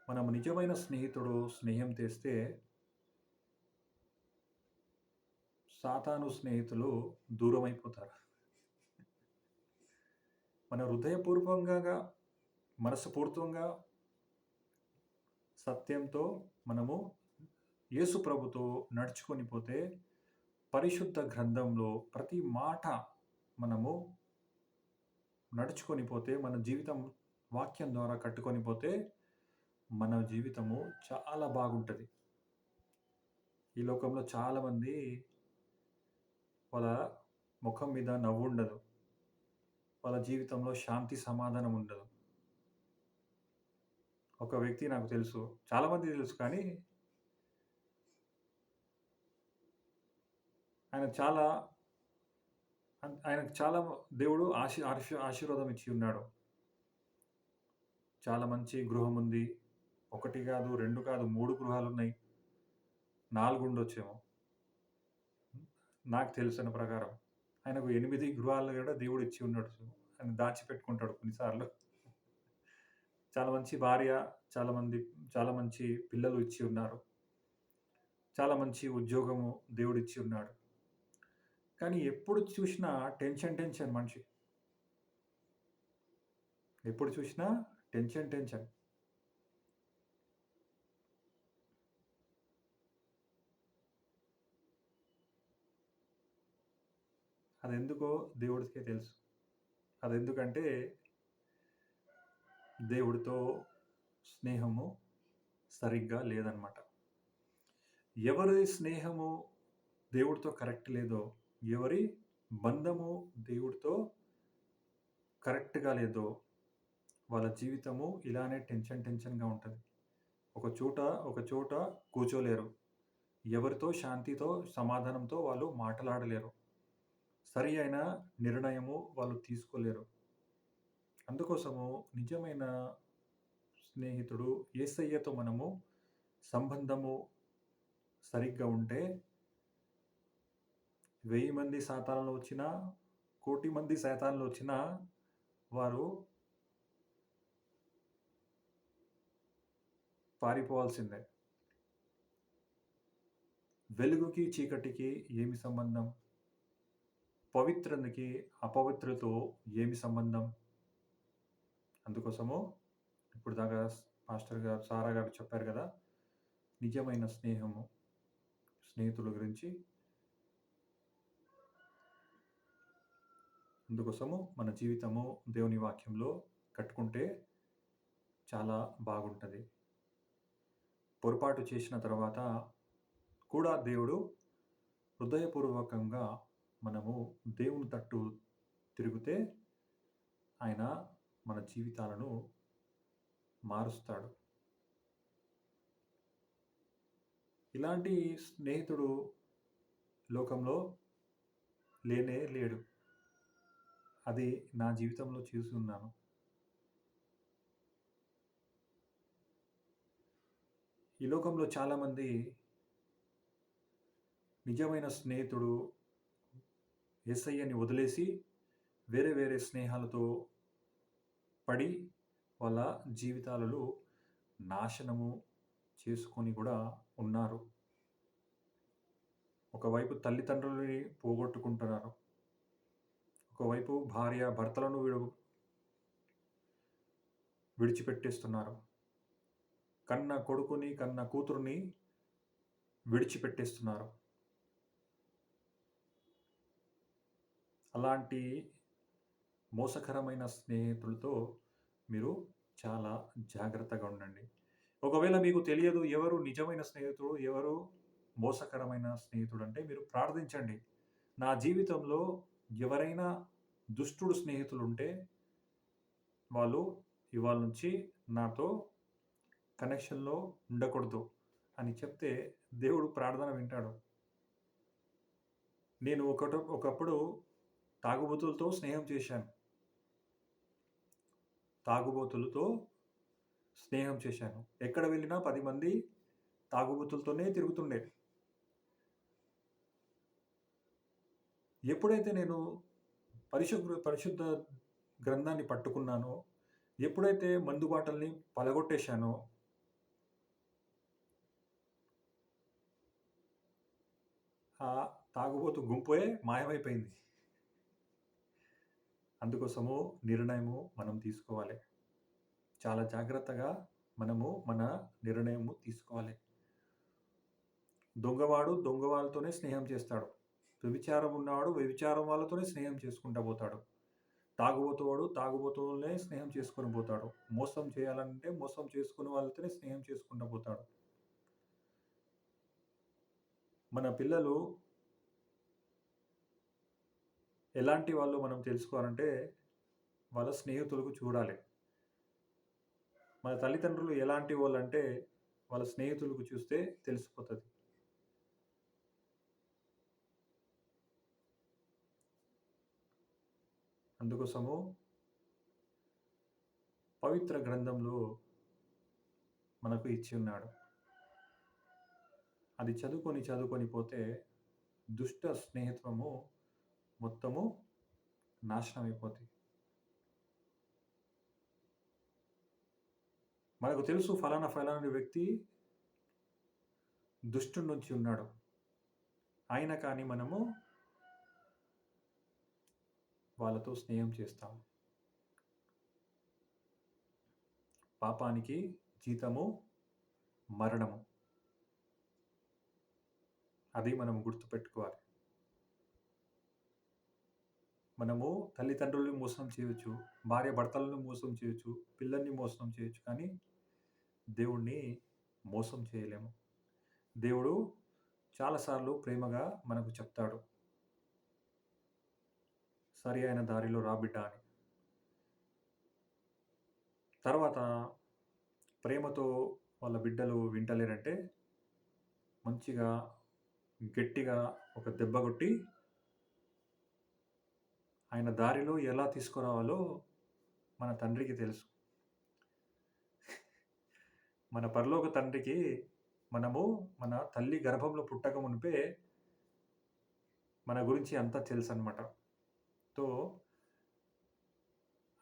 మనం నిజమైన స్నేహితుడు స్నేహం చేస్తే, సాతాను స్నేహితులు దూరమైపోతారు. మన హృదయపూర్వకంగా, మనస్ఫూర్తిగా, సత్యంతో మనము యేసు ప్రభుతో నడుచుకొని పోతే, పరిశుద్ధ గ్రంథంలో ప్రతి మాట మనము నడుచుకొని పోతే, మన జీవితం వాక్యం ద్వారా కట్టుకొని పోతే, మన జీవితము చాలా బాగుంటది. ఈ లోకంలో చాలామంది వాళ్ళ ముఖం మీద నవ్వుండదు. వాళ్ళ జీవితంలో శాంతి, సమాధానం ఉండదు. ఒక వ్యక్తి నాకు తెలుసు. చాలామంది తెలుసు కానీ, ఆయన చాలా ఆయనకు చాలా దేవుడు ఆశీర్వాదం ఇచ్చి ఉన్నాడు. చాలా మంచి గృహం ఉంది. 1 కాదు, 2 కాదు, 3 గృహాలున్నాయి. 4 ఉండొచ్చేమో. నాకు తెలిసిన ప్రకారం. ఆయనకు 8 గృహాలు కూడా దేవుడు ఇచ్చి ఉన్నాడు. ఆయన దాచిపెట్టుకుంటాడు కొన్నిసార్లు. చాలా మంచి భార్య, చాలా మంచి పిల్లలు ఇచ్చి ఉన్నారు. చాలా మంచి ఉద్యోగము దేవుడిచ్చి ఉన్నాడు. కానీ ఎప్పుడు చూసినా టెన్షన్ మనిషి. ఎప్పుడు చూసినా టెన్షన్. అదెందుకో దేవుడికే తెలుసు. అదెందుకంటే దేవుడితో స్నేహము సరిగ్గా లేదనమాట. ఎవరి స్నేహము దేవుడితో కరెక్ట్ లేదో, ఎవరి బంధము దేవుడితో కరెక్ట్‌గా లేదో, వాళ్ళ జీవితము ఇలానే టెన్షన్‌గా ఉంటది. ఒక చోట కూర్చోలేరు. ఎవరితో శాంతితో, సమాధానంతో వాళ్ళు మాట్లాడలేరు. సరి అయిన నిర్ణయము వాళ్ళు తీసుకోలేరు. అందుకోసము నిజమైన స్నేహితుడు యేసయ్యతో మనము సంబంధము సరిగ్గా ఉంటే, 1000 మంది సాతానులు వచ్చినా, 1,00,00,000 మంది సైతానులు వచ్చినా, వారు పారిపోవాల్సిందే. వెలుగుకి, చీకటికి ఏమి సంబంధం? పవిత్రునికి అపవిత్రతో ఏమి సంబంధం? అందుకోసము ఇప్పుడు దాకా పాస్టర్ గారు, సారా గారు చెప్పారు కదా! నిజమైన స్నేహితుల గురించి. అందుకోసము మన జీవితము దేవుని వాక్యంలో కట్టుకుంటే చాలా బాగుంటది. పొరపాటు చేసిన తర్వాత కూడా దేవుడు హృదయపూర్వకంగా మనము దేవుని తట్టు తిరిగితే, ఆయన మన జీవితాలను మారుస్తాడు. ఇలాంటి స్నేహితుడు లోకంలో లేనే లేడు. అది నా జీవితంలో చూసి ఉన్నాను. ఈ లోకంలో చాలామంది నిజమైన స్నేహితుడు యేసయ్యని వదిలేసి వేరే వేరే స్నేహాలతో పడి వాళ్ళ జీవితాలలో నాశనము చేసుకొని కూడా ఉన్నారు. ఒకవైపు తల్లిదండ్రులని పోగొట్టుకుంటున్నారు. ఒకవైపు భార్య భర్తలను విడిచిపెట్టేస్తున్నారు. కన్న కొడుకుని, కన్న కూతురుని విడిచిపెట్టేస్తున్నారు. అలాంటి మోసకరమైన స్నేహితులతో మీరు చాలా జాగ్రత్తగా ఉండండి. ఒకవేళ మీకు తెలియదు ఎవరు నిజమైన స్నేహితుడు, ఎవరు మోసకరమైన స్నేహితుడంటే మీరు ప్రార్థించండి. నా జీవితంలో ఎవరైనా దుష్టుడు స్నేహితులుంటే వాళ్ళు ఇవాళ నుంచి నాతో కనెక్షన్‌లో ఉండకూడదు అని చెప్తే దేవుడు ప్రార్థన వింటాడు. నేను ఒకప్పుడు తాగుబోతులతో స్నేహం చేశాను. తాగుబోతులతో స్నేహం చేశాను. ఎక్కడ వెళ్ళినా 10 మంది తాగుబోతులతోనే తిరుగుతుండే. ఎప్పుడైతే నేను పరిశుద్ధ గ్రంథాన్ని పట్టుకున్నానో, ఎప్పుడైతే మందు బాటల్ని పలగొట్టేశానో, ఆ తాగుబోతు గుంపే మాయమైపోయింది. అందుకోసము నిర్ణయము మనం తీసుకోవాలి. చాలా జాగ్రత్తగా మనము మన నిర్ణయము తీసుకోవాలి. దొంగవాడు దొంగ వాళ్ళతోనే స్నేహం చేస్తాడు. వ్యభిచారం ఉన్నవాడు వ్యభిచారం వాళ్ళతోనే స్నేహం చేసుకుంటా పోతాడు. తాగుబోతువాడు తాగుబోతులనే స్నేహం చేసుకొని పోతాడు. మోసం చేయాలంటే మోసం చేసుకునే వాళ్ళతోనే స్నేహం చేసుకుంటా పోతాడు. మన పిల్లలు ఎలాంటి వాళ్ళు మనం తెలుసుకోవాలంటే వాళ్ళ స్నేహితులకు చూడాలి. మన తల్లిదండ్రులు ఎలాంటి వాళ్ళంటే వాళ్ళ స్నేహితులకు చూస్తే తెలిసిపోతది. అందుకోసము పవిత్ర గ్రంథంలో మనకు ఇచ్చి ఉన్నాడు. అది చదువుకొని పోతే దుష్ట స్నేహిత్వము మొత్తము నాశనమైపోద్ది. మనకు తెలుసు ఫలానా వ్యక్తి దుష్టుడి నుంచి ఉన్నాడు. అయినా కానీ మనము వాళ్ళతో స్నేహం చేస్తాం. పాపానికి జీతము మరణము. అది మనం గుర్తుపెట్టుకోవాలి. మనము తల్లిదండ్రులని మోసం చేయొచ్చు, భార్య భర్తలను మోసం చేయొచ్చు, పిల్లల్ని మోసం చేయొచ్చు, కానీ దేవుడిని మోసం చేయలేము. దేవుడు చాలాసార్లు ప్రేమగా మనకు చెప్తాడు, సరి అయిన దారిలో రా బిడ్డ అని. తర్వాత ప్రేమతో వాళ్ళ బిడ్డలు వింటలేరంటే మంచిగా గట్టిగా ఒక దెబ్బ కొట్టి ఆయన దారిలో ఎలా తీసుకురావాలో మన తండ్రికి తెలుసు. మన పరలోక తండ్రికి మనము మన తల్లి గర్భంలో పుట్టక మునిపే మన గురించి అంతా తెలుసనమాట. తో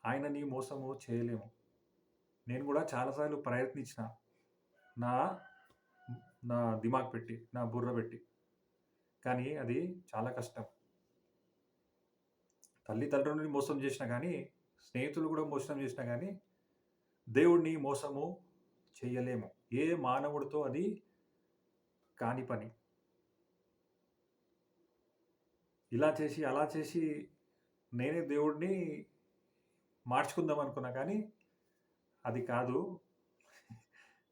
ఆయనని మోసము చేయలేము. నేను కూడా చాలాసార్లు ప్రయత్నించిన. నా నా దిమాగ్ పెట్టి, నా బుర్ర పెట్టి. కానీ అది చాలా కష్టం. తల్లిదండ్రులని మోసం చేసినా గానీ, స్నేహితులు కూడా మోసం చేసినా గానీ, దేవుడిని మోసము చెయ్యలేము. ఏ మానవుడితో అది కాని పని. ఇలా చేసి, అలా చేసి నేనే దేవుడిని మార్చుకుందాం అనుకున్నా కానీ, అది కాదు.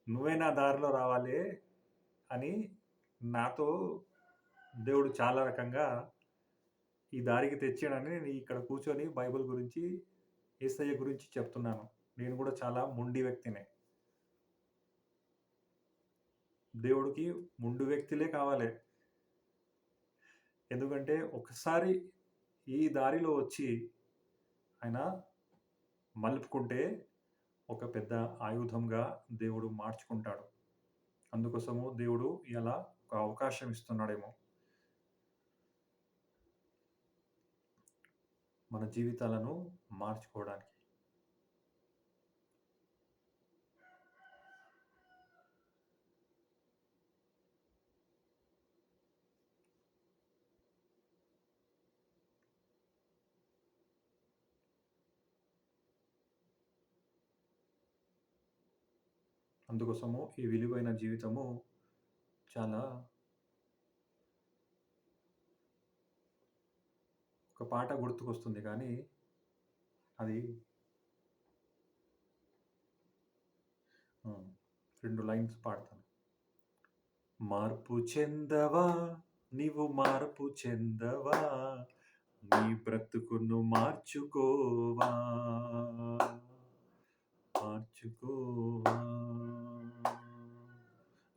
నువ్వే నా దారిలో రావాలి అని నాతో దేవుడు చాలా రకంగా ఈ దారికి తెచ్చాడని నేను ఇక్కడ కూర్చొని బైబిల్ గురించి, యేసయ్య గురించి చెప్తున్నాను. నేను కూడా చాలా మొండి వ్యక్తినే. దేవుడికి మొండి వ్యక్తులే కావాలి. ఎందుకంటే ఒకసారి ఈ దారిలో వచ్చి ఆయన మలుపుకుంటే ఒక పెద్ద ఆయుధంగా దేవుడు మార్చుకుంటాడు. అందుకోసము దేవుడు ఇలా ఒక అవకాశం ఇస్తున్నాడేమో మన జీవితాలను మార్చుకోవడానికి. అందుకోసము ఈ విలువైన జీవితము చాలా ఒక పాట గుర్తుకొస్తుంది కానీ అది 2 లైన్స్ పాడతాను. మార్పు చెందవా, నీవు మార్పు చెందవా, నీ బ్రతుకును మార్చుకోవా, మార్చుకోవా.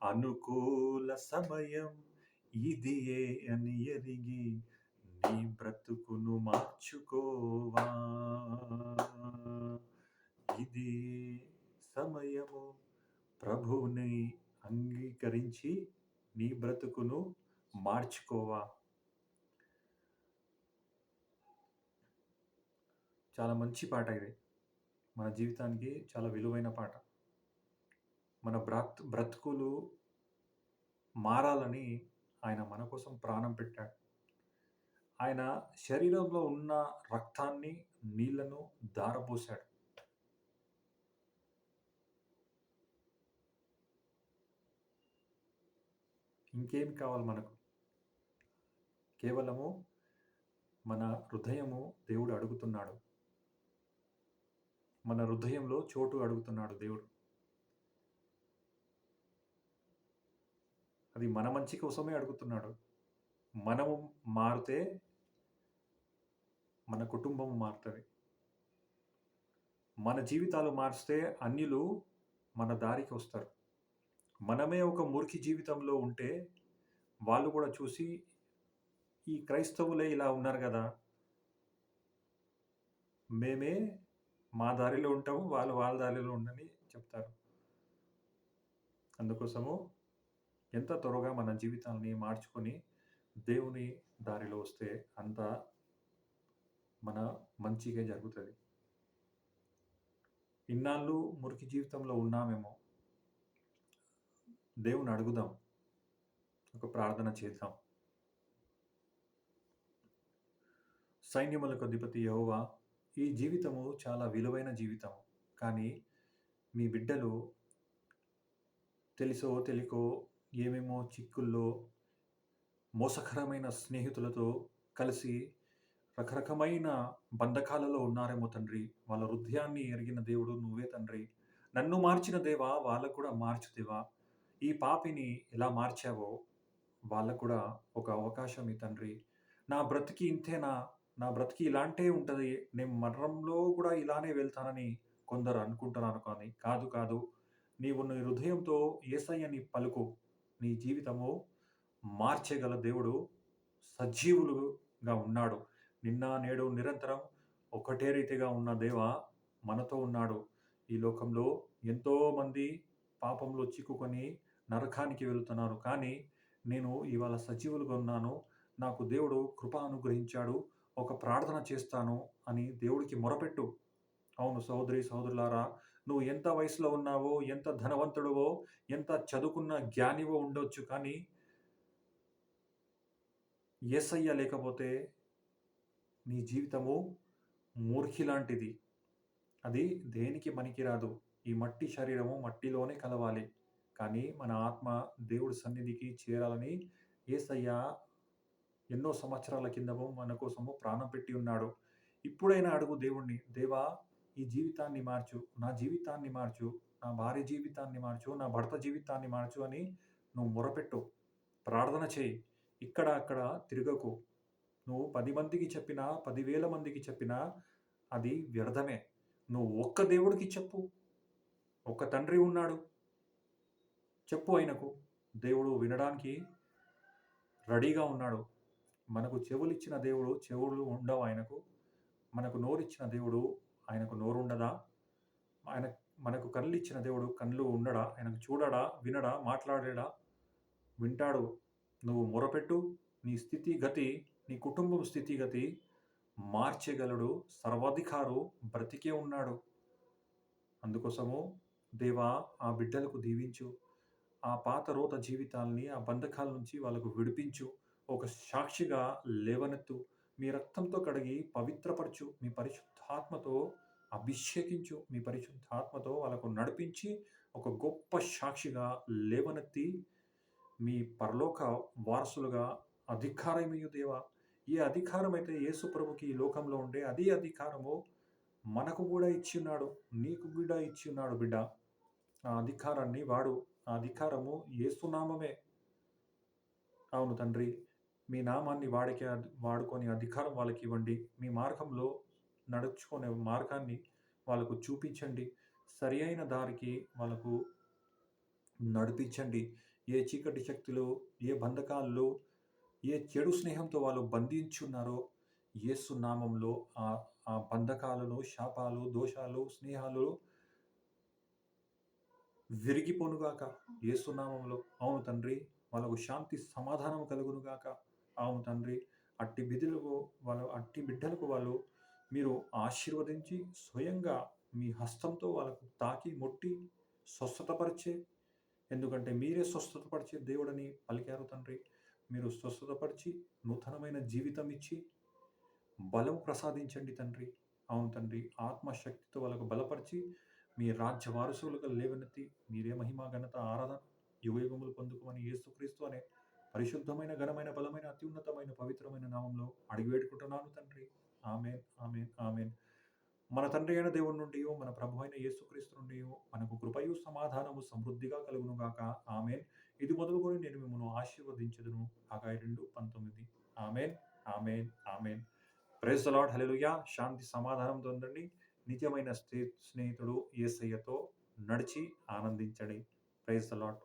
అనుకూల సమయం ఇదియే అని ఎరిగి నీ బ్రతుకును మార్చుకోవా. ఇది సమయము ప్రభువుని అంగీకరించి నీ బ్రతుకును మార్చుకోవా. చాలా మంచి పాట ఇది. మన జీవితానికి చాలా విలువైన పాట. మన బ్రతుకులు మారాలని ఆయన మన కోసం ప్రాణం పెట్టాడు. ఆయన శరీరంలో ఉన్న రక్తాన్ని, నీళ్లను ధారపోశాడు. ఇంకేం కావాలి మనకు? కేవలము మన హృదయము దేవుడు అడుగుతున్నాడు. మన హృదయంలో చోటు అడుగుతున్నాడు దేవుడు. అది మన మంచి కోసమే అడుగుతున్నాడు. మనము మారితే మన కుటుంబం మారుతుంది. మన జీవితాలు మార్చితే అన్యులు మన దారికి వస్తారు. మనమే ఒక మురికి జీవితంలో ఉంటే వాళ్ళు కూడా చూసి ఈ క్రైస్తవులే ఇలా ఉన్నారు కదా, మేమే మా దారిలో ఉంటాము, వాళ్ళు వాళ్ళ దారిలో ఉండని చెప్తారు. అందుకోసము ఎంత త్వరగా మన జీవితాన్ని మార్చుకొని దేవుని దారిలో వస్తే అంత మన మంచిగా జరుగుతుంది. ఇన్నాళ్ళు మురికి జీవితంలో ఉన్నామేమో, దేవుని అడుగుదాం, ఒక ప్రార్థన చేద్దాం. సైన్యములకు అధిపతి యెహోవా, ఈ జీవితము చాలా విలువైన జీవితం. కానీ మీ బిడ్డలు తెలుసో తెలియకో ఏమేమో చిక్కుల్లో మోసకరమైన స్నేహితులతో కలిసి రకరకమైన బంధకాలలో ఉన్నారేమో తండ్రి. వాళ్ళ హృదయాన్ని ఎరిగిన దేవుడు నువ్వే తండ్రి. నన్ను మార్చిన దేవా వాళ్ళకు కూడా మార్చు దేవా. ఈ పాపిని ఎలా మార్చావో వాళ్ళకు కూడా ఒక అవకాశం ఈ తండ్రి. నా బ్రతికి ఇంతేనా, నా బ్రతికి ఇలాంటే ఉంటుంది, నేను మరణంలో కూడా ఇలానే వెళ్తానని కొందరు అనుకుంటున్నారు. కానీ కాదు కాదు, నీవు నీ హృదయంతో యేసయ్యని పలుకు. నీ జీవితము మార్చగల దేవుడు సజీవులుగా ఉన్నాడు. నిన్న నేడు నిరంతరం ఒకటే రీతిగా ఉన్న దేవ మనతో ఉన్నాడు. ఈ లోకంలో ఎంతోమంది పాపంలో చిక్కుకొని నరకానికి వెళుతున్నారు. కానీ నేను ఇవాళ సజీవులుగా ఉన్నాను, నాకు దేవుడు కృప అనుగ్రహించాడు, ఒక ప్రార్థన చేస్తాను అని దేవుడికి మొరపెట్టు. అవును సహోదరి సహోదరులారా, నువ్వు ఎంత వయసులో ఉన్నావో, ఎంత ధనవంతుడివో, ఎంత చదువుకున్న జ్ఞానివో ఉండొచ్చు. కానీ యేసయ్య లేకపోతే నీ జీవితము మూర్ఖి లాంటిది. అది దేనికి పనికిరాదు. ఈ మట్టి శరీరము మట్టిలోనే కలవాలి. కానీ మన ఆత్మ దేవుడి సన్నిధికి చేరాలని యేసయ్య ఎన్నో సంవత్సరాల కిందము మన కోసము ప్రాణం పెట్టి ఉన్నాడు. ఇప్పుడైనా అడుగు దేవుణ్ణి, దేవా ఈ జీవితాన్ని మార్చు, నా జీవితాన్ని మార్చు, నా భార్య జీవితాన్ని మార్చు, నా భర్త జీవితాన్ని మార్చు అని నువ్వు మొరపెట్టు. ప్రార్థన చేయి. ఇక్కడ అక్కడ తిరగకు. నువ్వు 10 మందికి చెప్పినా, 10,000 మందికి చెప్పినా అది వ్యర్థమే. నువ్వు ఒక్క దేవుడికి చెప్పు. ఒక్క తండ్రి ఉన్నాడు. చెప్పు ఆయనకు. దేవుడు వినడానికి రెడీగా ఉన్నాడు. మనకు చెవులిచ్చిన దేవుడు చెవులు ఉండవు ఆయనకు. మనకు నోరిచ్చిన దేవుడు ఆయనకు నోరుండదా? ఆయన మనకు కళ్ళిచ్చిన దేవుడు కళ్ళు ఉండడా? ఆయనకు చూడడా? వినడా? మాట్లాడడా? వింటాడు. నువ్వు మొరపెట్టు. నీ స్థితిగతి, నీ కుటుంబం స్థితిగతి మార్చగలడు. సర్వాధికారు బ్రతికే ఉన్నాడు. అందుకోసము దేవా ఆ బిడ్డలకు దీవించు. ఆ పాత రోత జీవితాల్ని, ఆ బంధకాల నుంచి వాళ్ళకు విడిపించు. ఒక సాక్షిగా లేవనెత్తు. మీ రక్తంతో కడిగి పవిత్రపరచు. మీ పరిశుద్ధాత్మతో అభిషేకించు. మీ పరిశుద్ధాత్మతో వాళ్ళకు నడిపించి, ఒక గొప్ప సాక్షిగా లేవనెత్తి, మీ పరలోక వారసులుగా అధికారమియ్యు దేవా! ఏ అధికారమైతే యేసు ప్రభుకి ఈ లోకంలో ఉండే అదే అధికారము మనకు గూడా ఇచ్చియున్నాడు. నీకు గూడా ఇచ్చియున్నాడు బిడ్డ. ఆ అధికారాన్ని వాడు. ఆ అధికారము యేసు నామమే. అవును తండ్రి. మీ నామాన్ని వాడుకొని అధికారం వాళ్ళకివ్వండి. మీ మార్గంలో నడుచుకునే మార్గాన్ని వాళ్ళకు చూపించండి. సరియైన దారికి వాళ్ళకు నడిపించండి. ఏ చీకటి శక్తులు, ఏ బంధకాల్లో, ఏ చెడు స్నేహంతో వాళ్ళు బంధించున్నారో యేసు నామంలో ఆ బంధకాలను, శాపాలు, దోషాలు, స్నేహాలు విరిగిపోనుగాక యేసు నామములో. అవును తండ్రి. వాళ్ళకు శాంతి, సమాధానం కలుగునుగాక. అవును తండ్రి. అట్టి బిడ్డలకు వాళ్ళు మీరు ఆశీర్వదించి, స్వయంగా మీ హస్తంతో వాళ్ళకు తాకి, ముట్టి, స్వస్థతపరిచే ఎందుకంటే మీరే స్వస్థతపరిచే దేవుడని పలికారు తండ్రి. మీరు స్వస్థతపరిచి, నూతనమైన జీవితం ఇచ్చి, బలం ప్రసాదించండి తండ్రి. అవును తండ్రి. ఆత్మశక్తితో వాళ్ళకు బలపరిచి, మీ రాజ్య వారసులుగా లేవనెత్తి, మీరే మహిమ, ఘనత, ఆరాధన యుగయుగములు పొందుకోమని యేసుక్రీస్తు అనే పరిశుద్ధమైన, ఘనమైన, బలమైన, అత్యున్నతమైన, పవిత్రమైన నామంలో అడిగి వేడుకుంటున్నాను తండ్రి. ఆమేన్. ఆమేన్. ఆమేన్. మన తండ్రి అయిన దేవుడి నుండియు, మన ప్రభువైన యేసుక్రీస్తు నుండియు మనకు కృపయు, సమాధానము సమృద్ధిగా కలుగునుగాక. ఆమేన్. ఇది మొదలుకొని నేను మిమ్మును ఆశీర్వదించెదను. Haggai 2:19. Amen. Amen. Amen. Praise the Lord. Hallelujah. శాంతి సమాధానంతో ఉండండి. నిజమైన స్నేహితుడు యేసయ్యతో నడిచి ఆనందించండి. Praise the lord.